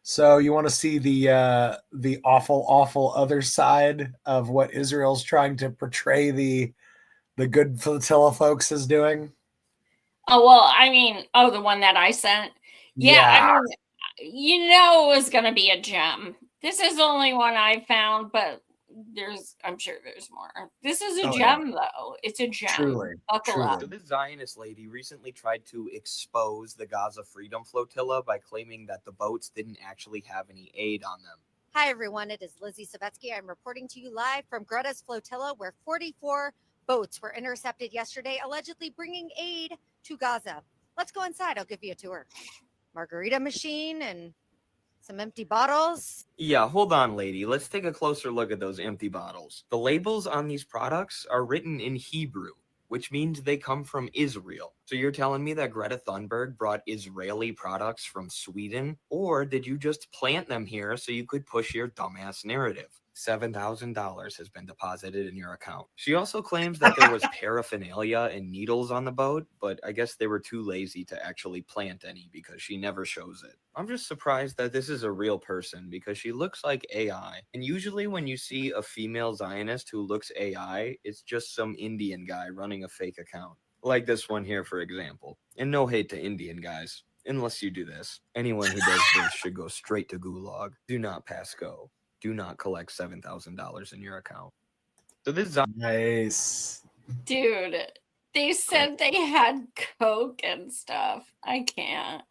Speaker 3: So you want to see the awful other side of what Israel's trying to portray the good Flotilla folks is doing?
Speaker 2: Oh, well, I mean, the one that I sent. Yeah. I mean, it was going to be a gem. This is the only one I found, but I'm sure there's more. This is a gem, though. It's a gem.
Speaker 3: Truly.
Speaker 2: Buckle up.
Speaker 15: So this Zionist lady recently tried to expose the Gaza Freedom Flotilla by claiming that the boats didn't actually have any aid on them.
Speaker 16: Hi, everyone. It is Lizzie Savetsky. I'm reporting to you live from Greta's Flotilla, where 44 boats were intercepted yesterday, allegedly bringing aid to Gaza. Let's go inside. I'll give you a tour. Margarita machine and some empty bottles.
Speaker 15: Yeah, hold on, lady. Let's take a closer look at those empty bottles. The labels on these products are written in Hebrew, which means they come from Israel. So you're telling me that Greta Thunberg brought Israeli products from Sweden? Or did you just plant them here so you could push your dumbass narrative? $7,000 has been deposited in your account. She also claims that there was paraphernalia and needles on the boat, but I guess they were too lazy to actually plant any because she never shows it. I'm just surprised that this is a real person because she looks like AI. And usually when you see a female Zionist who looks AI, it's just some Indian guy running a fake account. Like this one here, for example. And no hate to Indian guys, unless you do this. Anyone who does this should go straight to Gulag. Do not pass go. Do not collect $7,000 in your account. So this is
Speaker 3: nice.
Speaker 2: Dude, they said they had Coke and stuff. I can't.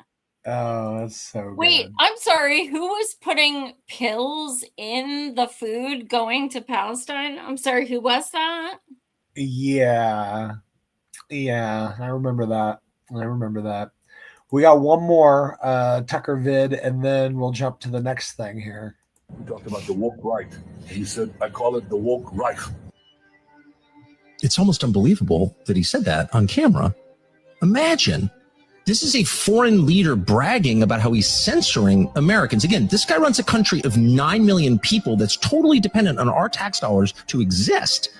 Speaker 3: Oh, that's so
Speaker 2: Wait,
Speaker 3: good.
Speaker 2: I'm sorry. Who was putting pills in the food going to Palestine? I'm sorry, who was that?
Speaker 3: Yeah. I remember that. We got one more Tucker vid, and then we'll jump to the next thing here.
Speaker 17: We talked about the woke right. He said, I call it the woke right.
Speaker 18: It's almost unbelievable that he said that on camera. Imagine, this is a foreign leader bragging about how he's censoring Americans. Again, this guy runs a country of 9 million people that's totally dependent on our tax dollars to exist.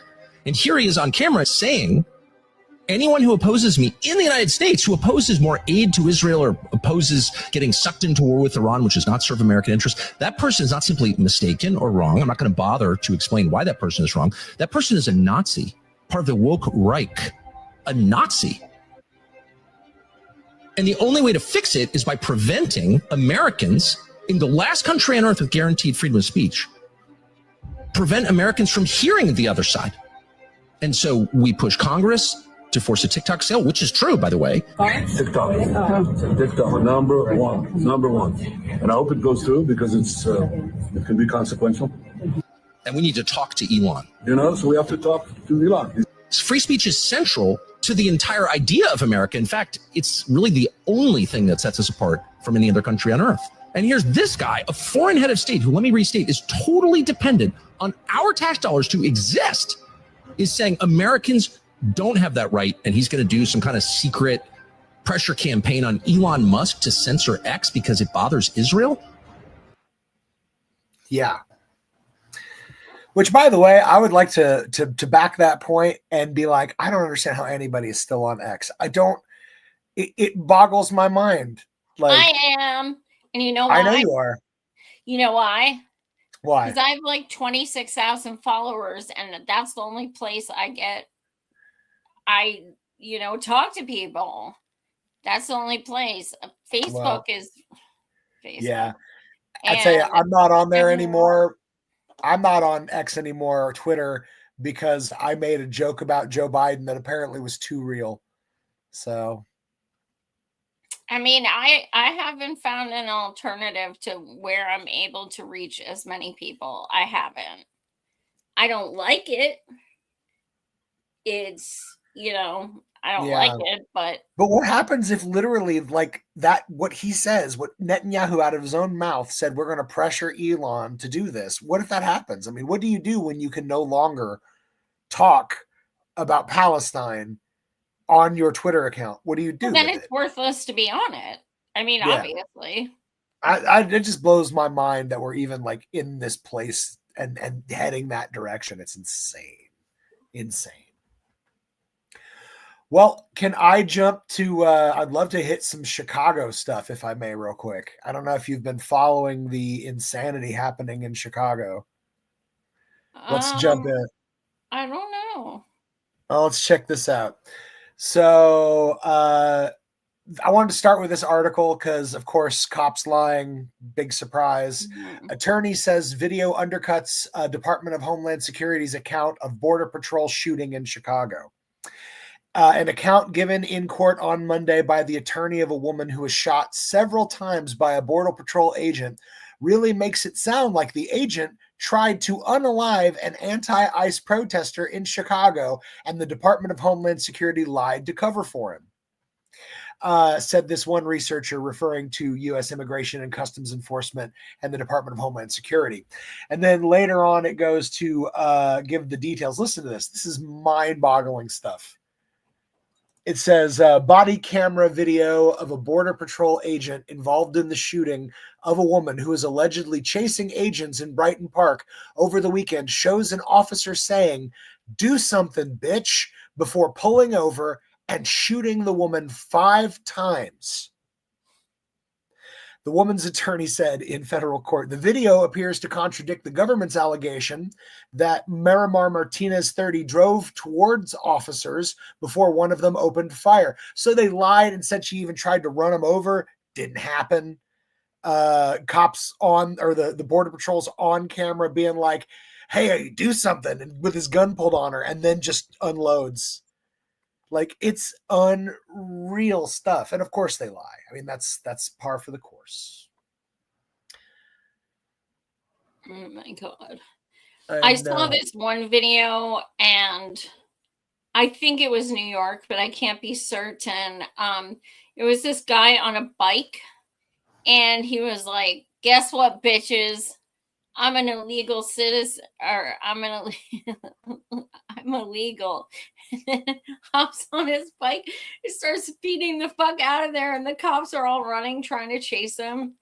Speaker 18: And here he is on camera saying, anyone who opposes me in the United States, who opposes more aid to Israel or opposes getting sucked into war with Iran, which does not serve American interests, that person is not simply mistaken or wrong. I'm not going to bother to explain why that person is wrong. That person is a Nazi, part of the woke Reich, a Nazi. And the only way to fix it is by preventing Americans in the last country on earth with guaranteed freedom of speech, prevent Americans from hearing the other side. And so we push Congress to force a TikTok sale, which is true, by the way.
Speaker 17: TikTok, number one. And I hope it goes through because it can be consequential.
Speaker 18: And we need to talk to Elon.
Speaker 17: So we have to talk to Elon.
Speaker 18: Free speech is central to the entire idea of America. In fact, it's really the only thing that sets us apart from any other country on earth. And here's this guy, a foreign head of state, who, let me restate, is totally dependent on our tax dollars to exist, is saying Americans don't have that right, and he's going to do some kind of secret pressure campaign on Elon Musk to censor X because it bothers Israel?
Speaker 3: Yeah. Which, by the way, I would like to back that point and be like, I don't understand how anybody is still on X. It boggles my mind. Like,
Speaker 2: I am. And you know why?
Speaker 3: I know you are.
Speaker 2: You know why?
Speaker 3: Why?
Speaker 2: Because I have like 26,000 followers, and that's the only place I talk to people. That's the only place. Facebook is Facebook.
Speaker 3: Yeah. I tell you, I'm not on there anymore. I'm not on X anymore or Twitter because I made a joke about Joe Biden that apparently was too real. So,
Speaker 2: I mean, I haven't found an alternative to where I'm able to reach as many people. I haven't. I don't like it. It's, I don't like it, but
Speaker 3: what happens if literally like that, what he says, what Netanyahu out of his own mouth said, we're going to pressure Elon to do this. What if that happens? I mean, what do you do when you can no longer talk about Palestine on your Twitter account? What do you do?
Speaker 2: Well, then it's worthless to be on it. I mean, obviously.
Speaker 3: It just blows my mind that we're even like in this place and heading that direction. It's insane. Well, can I jump to, I'd love to hit some Chicago stuff, if I may, real quick. I don't know if you've been following the insanity happening in Chicago. Let's jump in.
Speaker 2: I don't know.
Speaker 3: Oh, let's check this out. So I wanted to start with this article because, of course, cops lying, big surprise. Mm-hmm. Attorney says video undercuts Department of Homeland Security's account of Border Patrol shooting in Chicago. An account given in court on Monday by the attorney of a woman who was shot several times by a Border Patrol agent really makes it sound like the agent tried to unalive an anti-ICE protester in Chicago, and the Department of Homeland Security lied to cover for him. said this one researcher referring to U.S. Immigration and Customs Enforcement and the Department of Homeland Security. And then later on, it goes to give the details. Listen to this. This is mind-boggling stuff. It says body camera video of a Border Patrol agent involved in the shooting of a woman who is allegedly chasing agents in Brighton Park over the weekend shows an officer saying, "Do something, bitch," before pulling over and shooting the woman 5 times. The woman's attorney said in federal court, the video appears to contradict the government's allegation that Marimar Martinez, 30, drove towards officers before one of them opened fire. So they lied and said she even tried to run him over. Didn't happen. Cops on, or the Border Patrol's on camera being like, "Hey, do something," and with his gun pulled on her, and then just unloads. Like, it's unreal stuff. And of course they lie. I mean, that's par for the course.
Speaker 2: Oh my God. I saw this one video, and I think it was New York, but I can't be certain. It was this guy on a bike, and he was like, "Guess what, bitches? I'm an illegal citizen, or I'm illegal." And then hops on his bike, he starts speeding the fuck out of there, and the cops are all running, trying to chase him.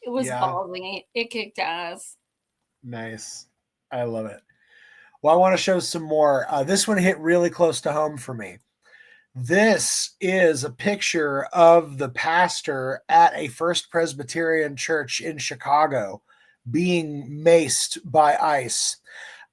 Speaker 2: It was ballsy. It kicked ass.
Speaker 3: Nice. I love it. Well, I want to show some more. This one hit really close to home for me. This is a picture of the pastor at a First Presbyterian church in Chicago being maced by ICE.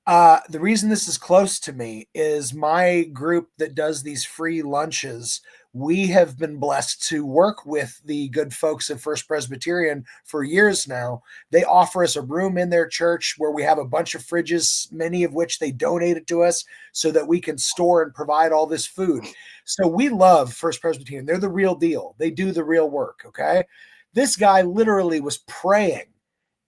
Speaker 3: The reason this is close to me is my group that does these free lunches. We have been blessed to work with the good folks at First Presbyterian for years now. They offer us a room in their church where we have a bunch of fridges, many of which they donated to us so that we can store and provide all this food. So we love First Presbyterian. They're the real deal. They do the real work, okay? This guy literally was praying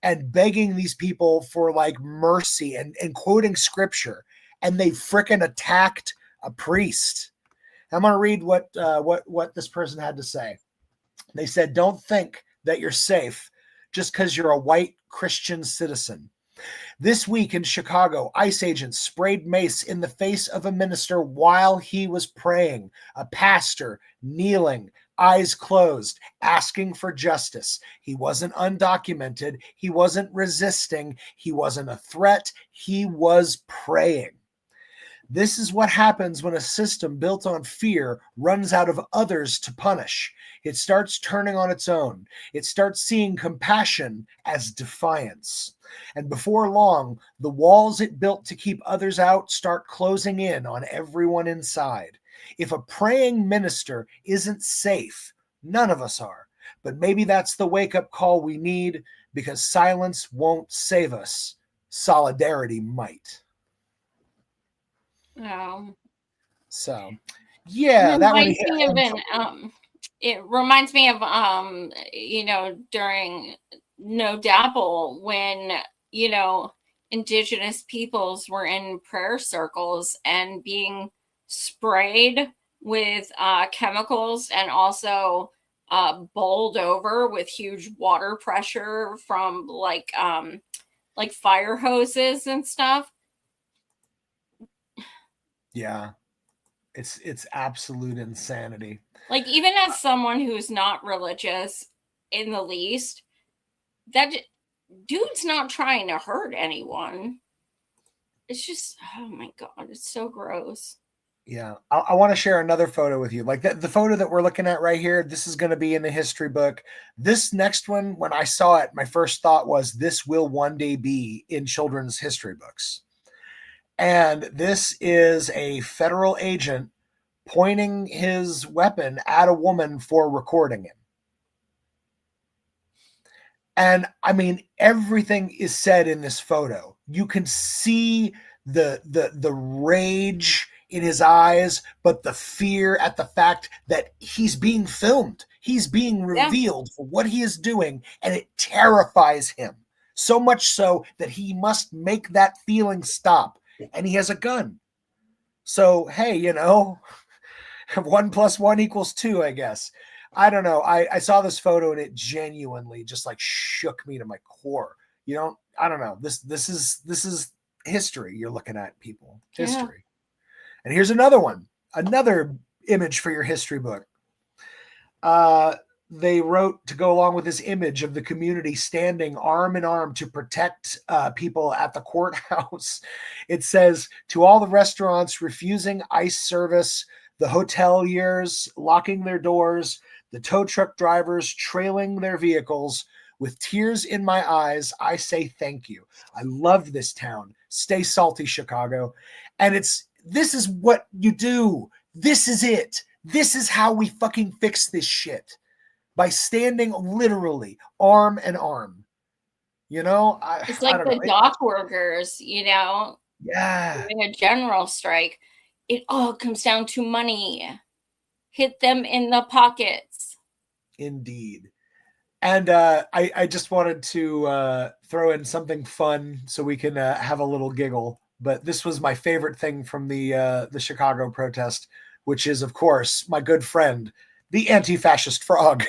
Speaker 3: and begging these people for like mercy and quoting scripture, and they fricking attacked a priest. I'm going to read what this person had to say. They said, "Don't think that you're safe just because you're a white Christian citizen. This week in Chicago, ICE agents sprayed mace in the face of a minister while he was praying, a pastor kneeling, eyes closed, asking for justice. He wasn't undocumented. He wasn't resisting. He wasn't a threat. He was praying. This is what happens when a system built on fear runs out of others to punish. It starts turning on its own. It starts seeing compassion as defiance. And before long, the walls it built to keep others out start closing in on everyone inside. If a praying minister isn't safe, none of us are. But maybe that's the wake-up call we need, because silence won't save us. Solidarity might." So, yeah, that one.
Speaker 2: It reminds me of during No Dabble, when indigenous peoples were in prayer circles and being sprayed with chemicals, and also bowled over with huge water pressure from like fire hoses and stuff.
Speaker 3: Yeah, it's absolute insanity.
Speaker 2: Like, even as someone who's not religious in the least, that dude's not trying to hurt anyone. It's just, oh my God, it's so gross.
Speaker 3: Yeah, I want to share another photo with you. Like the photo that we're looking at right here, this is going to be in the history book. This next one, when I saw it, my first thought was, this will one day be in children's history books. And this is a federal agent pointing his weapon at a woman for recording him. And I mean, everything is said in this photo. You can see the rage in his eyes, but the fear at the fact that he's being filmed. He's being revealed for what he is doing, and it terrifies him. So much so that he must make that feeling stop. And he has a gun. So, hey, 1 + 1 = 2, I guess. I don't know. I saw this photo and it genuinely just like shook me to my core. You know, I don't know. This is history you're looking at, people. History. And here's another one. Another image for your history book. They wrote to go along with this image of the community standing arm in arm to protect people at the courthouse. It says, to all the restaurants refusing ICE service, the hoteliers locking their doors, the tow truck drivers trailing their vehicles, with tears in my eyes, I say thank you. I love this town. Stay salty, Chicago. And this is what you do. This is it. This is how we fucking fix this shit. By standing literally arm in arm. You know?
Speaker 2: It's like the dock workers, you know?
Speaker 3: Yeah.
Speaker 2: During a general strike. It all comes down to money. Hit them in the pockets.
Speaker 3: Indeed. And I just wanted to throw in something fun so we can have a little giggle. But this was my favorite thing from the Chicago protest, which is, of course, my good friend, the anti-fascist frog.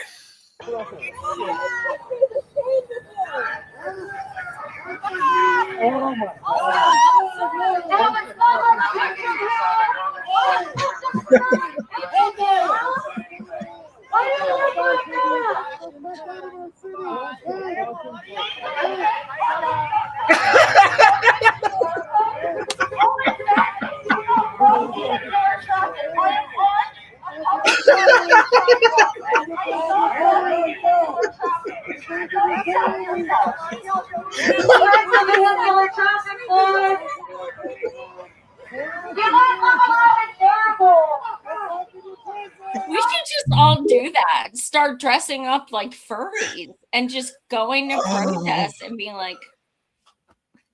Speaker 2: We should just all do that. Start dressing up like furries and just going to protests and being like,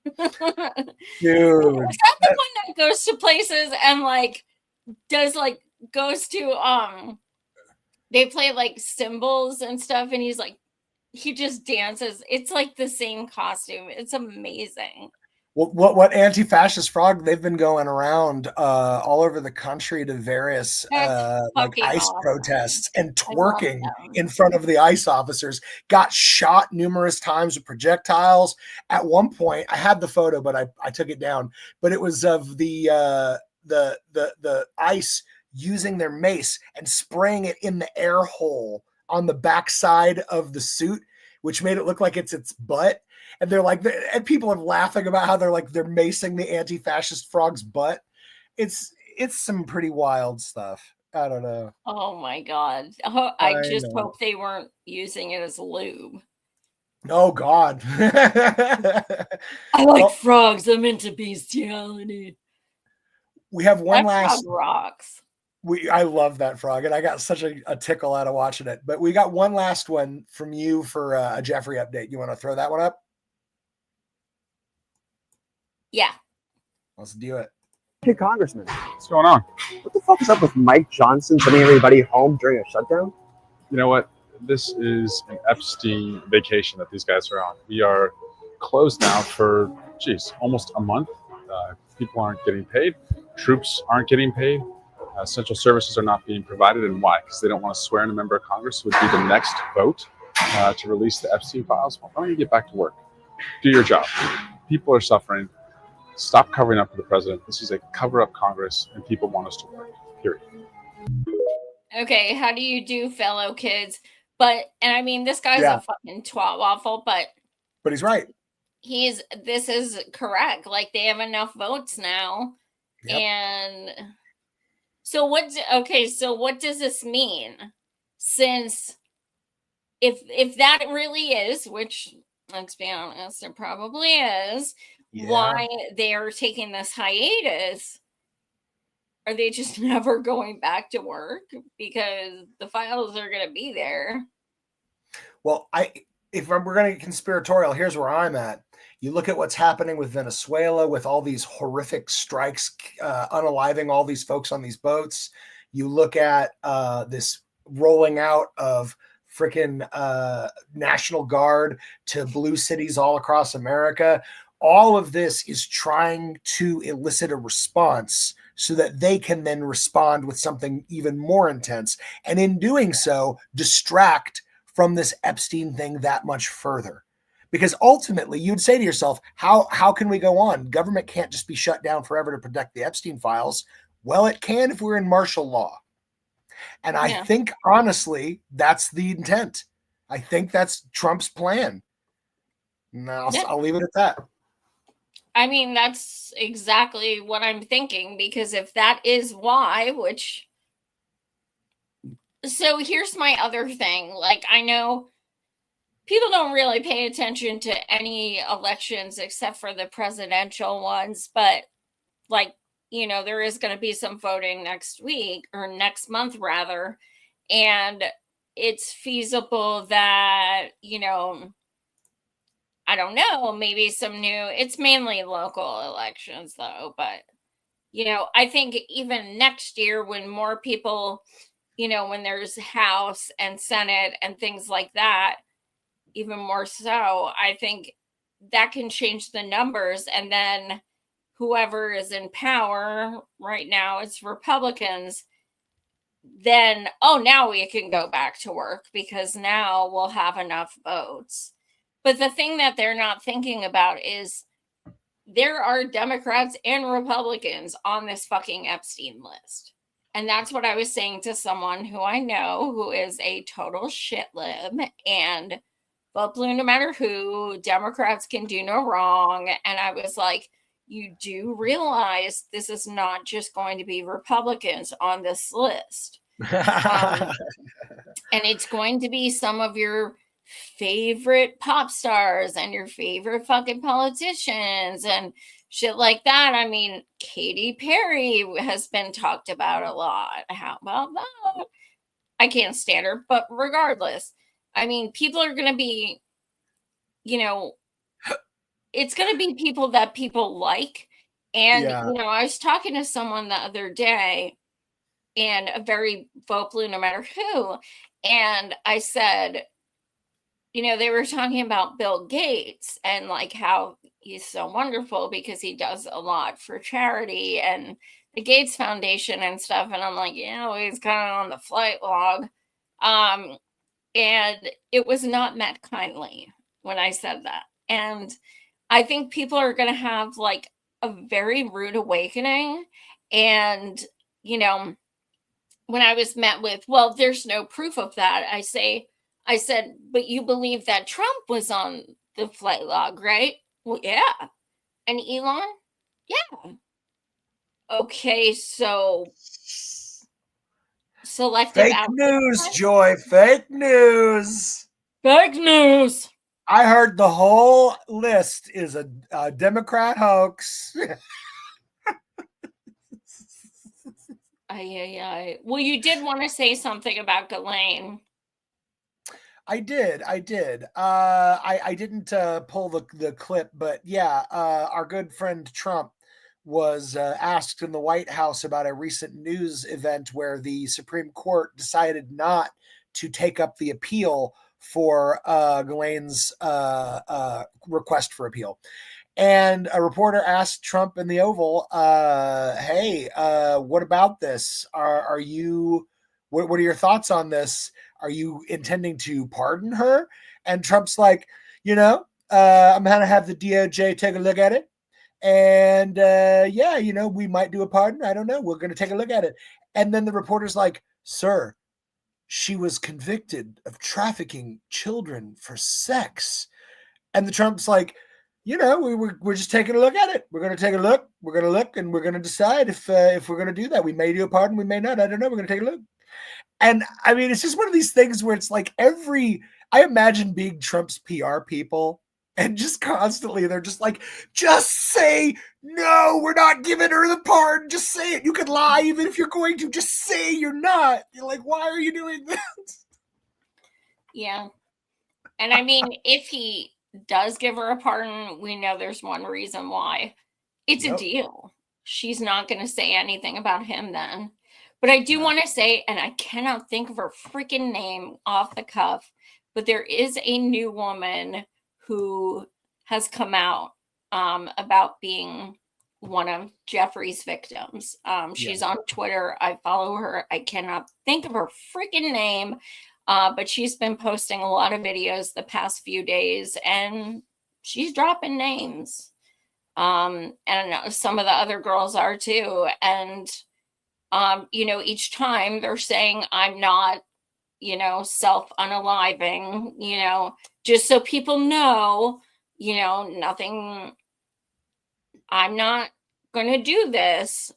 Speaker 3: dude,
Speaker 2: is that the one that goes to places and like goes to they play like cymbals and stuff, and he's like, he just dances. It's like the same costume. It's amazing.
Speaker 3: What anti-fascist frog? They've been going around all over the country to various like ICE protests and twerking in front of the ICE officers. Got shot numerous times with projectiles. At one point, I had the photo, but I took it down. But it was of the ICE using their mace and spraying it in the air hole on the backside of the suit, which made it look like it's its butt. And they're like, and people are laughing about how they're macing the anti-fascist frog's butt. It's some pretty wild stuff. I don't know.
Speaker 2: Oh my God. I just hope they weren't using it as lube.
Speaker 3: Oh God.
Speaker 2: I like frogs. I'm into bestiality.
Speaker 3: We have one
Speaker 2: that
Speaker 3: last
Speaker 2: frog rocks.
Speaker 3: I love that frog, and I got such a tickle out of watching it. But we got one last one from you for a Jeffrey update. You want to throw that one up?
Speaker 2: Yeah.
Speaker 3: Let's do it.
Speaker 19: Hey, Congressman.
Speaker 10: What's going on?
Speaker 19: What the fuck is up with Mike Johnson sending everybody home during a shutdown?
Speaker 10: You know what? This is an Epstein vacation that these guys are on. We are closed now for, almost a month. People aren't getting paid. Troops aren't getting paid. Essential services are not being provided. And why? Because they don't want to swear in a member of Congress would be the next vote to release the Epstein files. Well, why don't you get back to work? Do your job. People are suffering. Stop covering up for the president. This is a cover-up Congress, and people want us to work, period.
Speaker 2: Okay, how do you do, fellow kids? And I mean, this guy's a fucking twat waffle, but
Speaker 3: he's right.
Speaker 2: This is correct. Like, they have enough votes now.
Speaker 3: Yep.
Speaker 2: And so what does this mean? Since if that really is, which let's be honest, it probably is, why they're taking this hiatus, are they just never going back to work? Because the files are going to be there.
Speaker 3: Well, if we're going to get conspiratorial, here's where I'm at. You look at what's happening with Venezuela, with all these horrific strikes, unaliving all these folks on these boats. You look at this rolling out of freaking National Guard to blue cities all across America. all of this is trying to elicit a response so that they can then respond with something even more intense. And in doing so, distract from this Epstein thing that much further. Because ultimately, you'd say to yourself, how can we go on? Government can't just be shut down forever to protect the Epstein files. Well, it can if we're in martial law. And I think, honestly, that's the intent. I think that's Trump's plan. And I'll leave it at that.
Speaker 2: I mean, that's exactly what I'm thinking, because if that is why, which... So here's my other thing. Like, I know people don't really pay attention to any elections except for the presidential ones, but like, you know, there is going to be some voting next week, or next month rather, and it's feasible that, you know, I don't know, maybe some new, it's mainly local elections though, but, you know, I think even next year when more people, you know, when there's House and Senate and things like that, even more so, I think that can change the numbers. And then whoever is in power right now, it's Republicans, then, oh, now we can go back to work because now we'll have enough votes. But the thing that they're not thinking about is there are Democrats and Republicans on this fucking Epstein list. And that's what I was saying to someone who I know who is a total shit lib and vote blue no matter who. Democrats can do no wrong. And I was like, you do realize this is not just going to be Republicans on this list. And it's going to be some of your favorite pop stars and your favorite fucking politicians and shit like that. I mean, Katy Perry has been talked about a lot. How about that? I can't stand her, but regardless, I mean, people are going to be, you know, it's going to be people that people like. And, you know, I was talking to someone the other day, and a very vote blue no matter who. And I said, you know, they were talking about Bill Gates and like how he's so wonderful because he does a lot for charity and the Gates Foundation and stuff. And I'm like, you know, he's kind of on the flight log. And it was not met kindly when I said that. And I think people are going to have like a very rude awakening. And, you know, when I was met with, well, there's no proof of that, I said, but you believe that Trump was on the flight log, right? Well, yeah. And Elon? Yeah. Okay, so selective
Speaker 3: Fake news, Joy. Fake news.
Speaker 2: Fake news.
Speaker 3: I heard the whole list is a Democrat hoax.
Speaker 2: Well, you did want to say something about Ghislaine.
Speaker 3: I did. I didn't pull the clip, but yeah, our good friend Trump was asked in the White House about a recent news event where the Supreme Court decided not to take up the appeal for Ghislaine's request for appeal. And a reporter asked Trump in the Oval, hey, what about this? Are you, what are your thoughts on this? Are you intending to pardon her? And Trump's like, you know, I'm going to have the DOJ take a look at it. And yeah, you know, we might do a pardon. I don't know. We're going to take a look at it. And then the reporter's like, sir, she was convicted of trafficking children for sex. And the Trump's like, you know, we're just taking a look at it. We're going to take a look. We're going to look, and we're going to decide if we're going to do that. We may do a pardon. We may not. I don't know. We're going to take a look. And I mean, it's just one of these things where it's like I imagine being Trump's PR people and just constantly they're just like, just say, no, we're not giving her the pardon. Just say it. You can lie even if you're going to. Just say you're not. You're like, why are you doing that?
Speaker 2: Yeah. And I mean, if he does give her a pardon, we know there's one reason why. It's a deal. She's not going to say anything about him then. But I do want to say, and I cannot think of her freaking name off the cuff, but there is a new woman who has come out about being one of Jeffrey's victims. She's on Twitter. I follow her. I cannot think of her freaking name, but she's been posting a lot of videos the past few days, and she's dropping names. And some of the other girls are too. And, each time they're saying, I'm not, self-unaliving, just so people know, nothing, I'm not going to do this.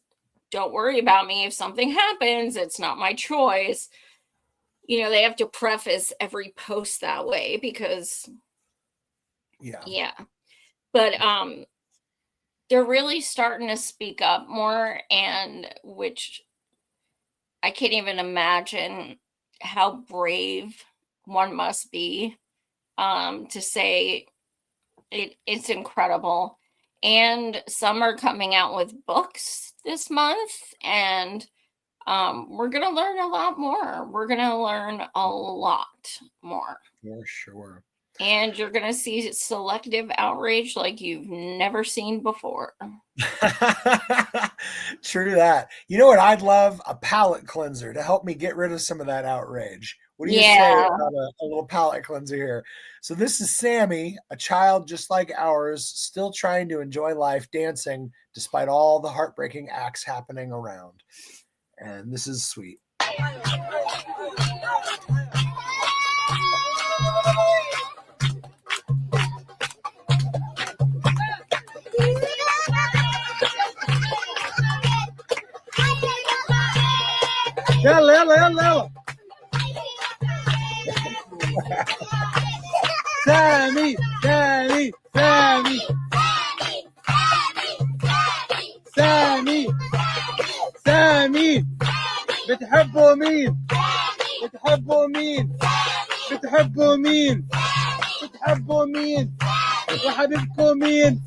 Speaker 2: Don't worry about me. If something happens, it's not my choice. They have to preface every post that way because, yeah. But, they're really starting to speak up more, and which I can't even imagine how brave one must be to say it's incredible. And some are coming out with books this month, and we're going to learn a lot more. We're going to learn a lot more.
Speaker 3: For sure.
Speaker 2: And you're going to see selective outrage like you've never seen before.
Speaker 3: True that. You know what I'd love? A palate cleanser to help me get rid of some of that outrage. What do you say about a little palate cleanser here? So this is Sammy, a child just like ours, still trying to enjoy life, dancing despite all the heartbreaking acts happening around. And this is sweet.
Speaker 9: يلا سامي سامي سامي سامي سامي بتحبوا مين بتحبوا مين بتحبوا مين بتحبوا مين وحبيبكم مين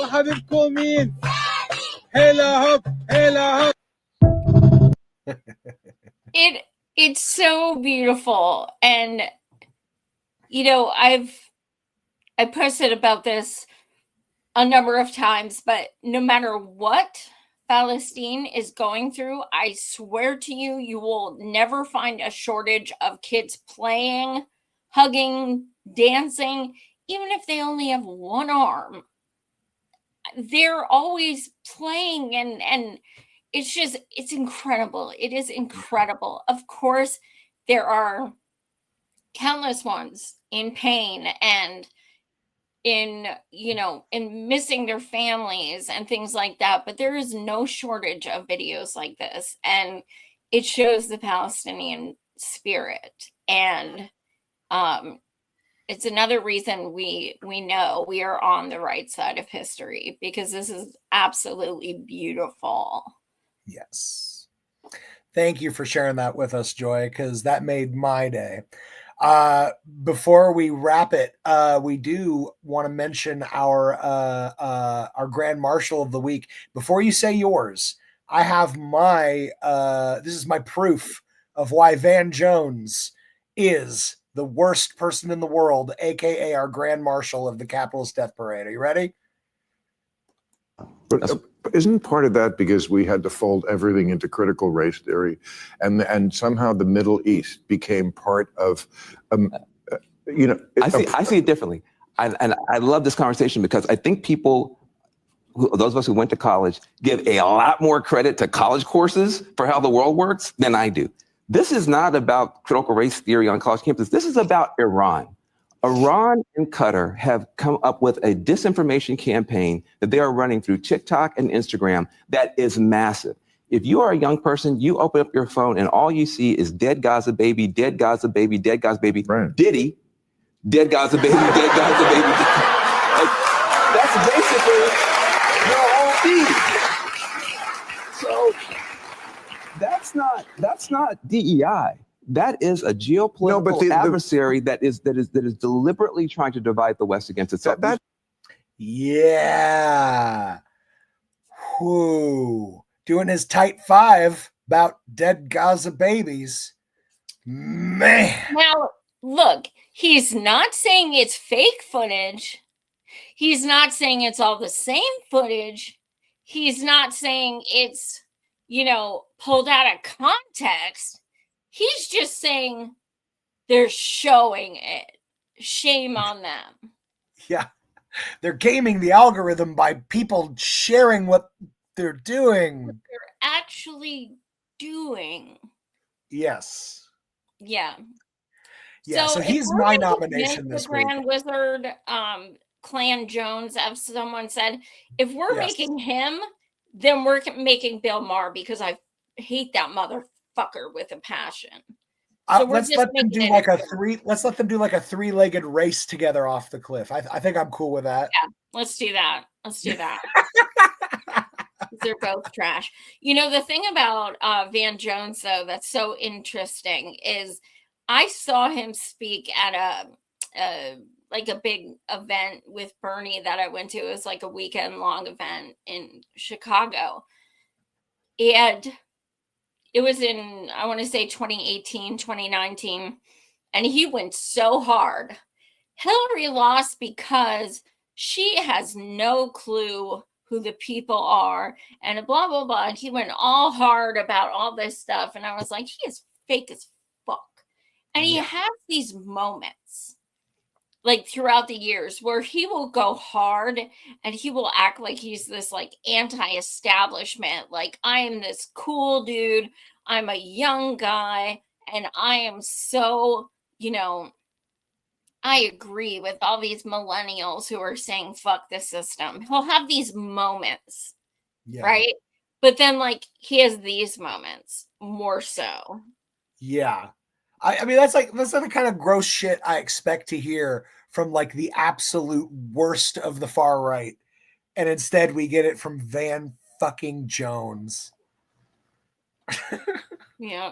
Speaker 9: وحبيبكم مين هلا هوب هلا هوب.
Speaker 2: It's so beautiful. And I posted about this a number of times, but no matter what Palestine is going through, I swear to you, you will never find a shortage of kids playing, hugging, dancing, even if they only have one arm. They're always playing, and it's incredible. It is incredible. Of course, there are countless ones in pain and in missing their families and things like that. But there is no shortage of videos like this. And it shows the Palestinian spirit. And it's another reason we know we are on the right side of history, because this is absolutely beautiful.
Speaker 3: Yes. Thank you for sharing that with us, Joy, because that made my day. Before we wrap it, we do want to mention our Grand Marshal of the Week. Before you say yours, I have this is my proof of why Van Jones is the worst person in the world, aka our Grand Marshal of the Capitalist Death Parade. Are you ready?
Speaker 20: But isn't part of that because we had to fold everything into critical race theory, and somehow the Middle East became part of,
Speaker 21: I see it differently, and I love this conversation because I think people, those of us who went to college, give a lot more credit to college courses for how the world works than I do. This is not about critical race theory on college campuses. This is about Iran. Iran and Qatar have come up with a disinformation campaign that they are running through TikTok and Instagram that is massive. If you are a young person, you open up your phone and all you see is dead Gaza baby, dead Gaza baby, dead Gaza baby, right. Diddy, dead Gaza baby, dead Gaza baby. Like, that's basically your whole feed. So that's not DEI. That is a geopolitical adversary that is deliberately trying to divide the West against itself.
Speaker 3: Yeah. Whoo. Doing his tight five about dead Gaza babies. Man.
Speaker 2: Now, look, he's not saying it's fake footage. He's not saying it's all the same footage. He's not saying it's, pulled out of context. He's just saying they're showing it. Shame on them.
Speaker 3: Yeah. They're gaming the algorithm by people sharing what they're doing.
Speaker 2: What they're actually doing.
Speaker 3: Yes.
Speaker 2: Yeah.
Speaker 3: Yeah, so he's my nomination this week.
Speaker 2: Grand Wizard, Clan Jones, as someone said, if we're making him, then we're making Bill Maher, because I hate that motherfucker with a passion. So
Speaker 3: Let's let them do like a three-legged race together off the cliff. I think I'm cool with that.
Speaker 2: Yeah, let's do that. They're both trash. The thing about Van Jones, though, that's so interesting is I saw him speak at a big event with Bernie that I went to. It was like a weekend-long event in Chicago. And it was in, I want to say 2018, 2019. And he went so hard. Hillary lost because she has no clue who the people are and blah, blah, blah. And he went all hard about all this stuff. And I was like, he is fake as fuck. And he has these moments like throughout the years where he will go hard and he will act like he's this like anti-establishment. Like, I am this cool dude. I'm a young guy and I am so, I agree with all these millennials who are saying, fuck the system. He'll have these moments, right? But then like he has these moments more so.
Speaker 3: Yeah. I mean, that's the kind of gross shit I expect to hear from like the absolute worst of the far right. And instead we get it from Van fucking Jones.
Speaker 2: Yeah.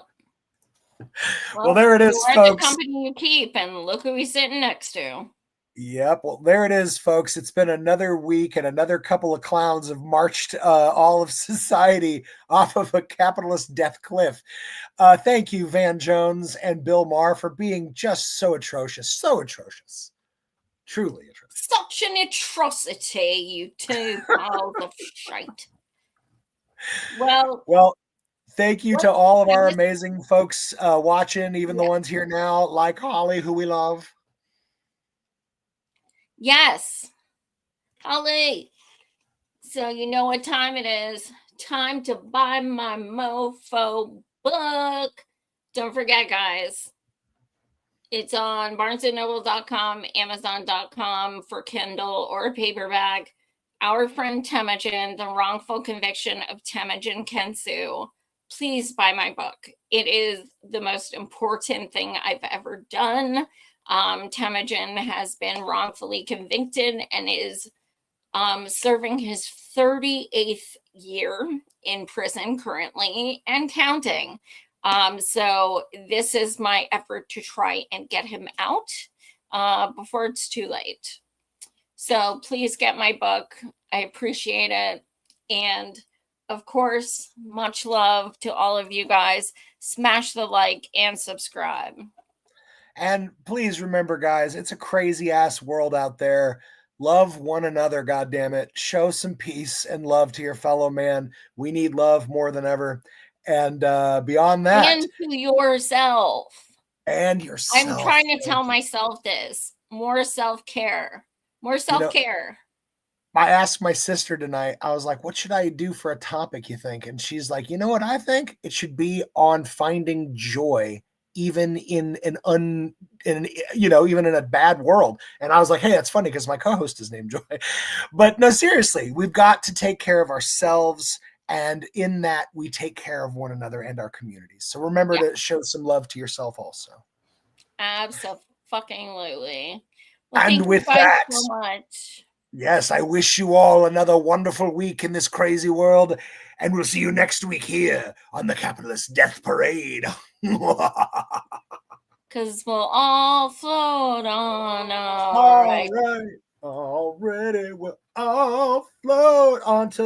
Speaker 3: Well, there it is, folks.
Speaker 2: The company you keep, and look who he's sitting next to.
Speaker 3: Yep. Well, there it is, folks. It's been another week, and another couple of clowns have marched all of society off of a capitalist death cliff. Thank you, Van Jones and Bill Maher, for being just so atrocious. So atrocious. Truly atrocious.
Speaker 2: Such an atrocity, you two piles of shite.
Speaker 3: Well, thank you to all of our amazing folks watching, even the ones here now, like Holly, who we love.
Speaker 2: Yes. Holly. So you know what time it is. Time to buy my mofo book. Don't forget, guys. It's on barnesandnoble.com, amazon.com for Kindle or paperback. Our Friend Temujin, The Wrongful Conviction of Temujin Khensu. Please buy my book. It is the most important thing I've ever done. Temujin has been wrongfully convicted and is serving his 38th year in prison currently and counting. So this is my effort to try and get him out before it's too late. So please get my book. I appreciate it. And of course, much love to all of you guys. Smash the like and subscribe.
Speaker 3: And please remember, guys, it's a crazy ass world out there. Love one another, goddammit. Show some peace and love to your fellow man. We need love more than ever. And beyond that,
Speaker 2: and to yourself.
Speaker 3: And yourself.
Speaker 2: I'm trying to tell myself this. More self-care. More self-care.
Speaker 3: I asked my sister tonight, I was like, what should I do for a topic, you think? And she's like, you know what I think? It should be on finding joy, even in even in a bad world. And I was like, hey, that's funny because my co-host is named Joy. But no, seriously, we've got to take care of ourselves. And in that, we take care of one another and our communities. So remember to show some love to yourself also.
Speaker 2: Absolutely.
Speaker 3: Well, and with that,
Speaker 2: so much.
Speaker 3: Yes, I wish you all another wonderful week in this crazy world. And we'll see you next week here on the Capitalist Death Parade.
Speaker 2: Because we'll all float on.
Speaker 3: All right. Already we'll all float onto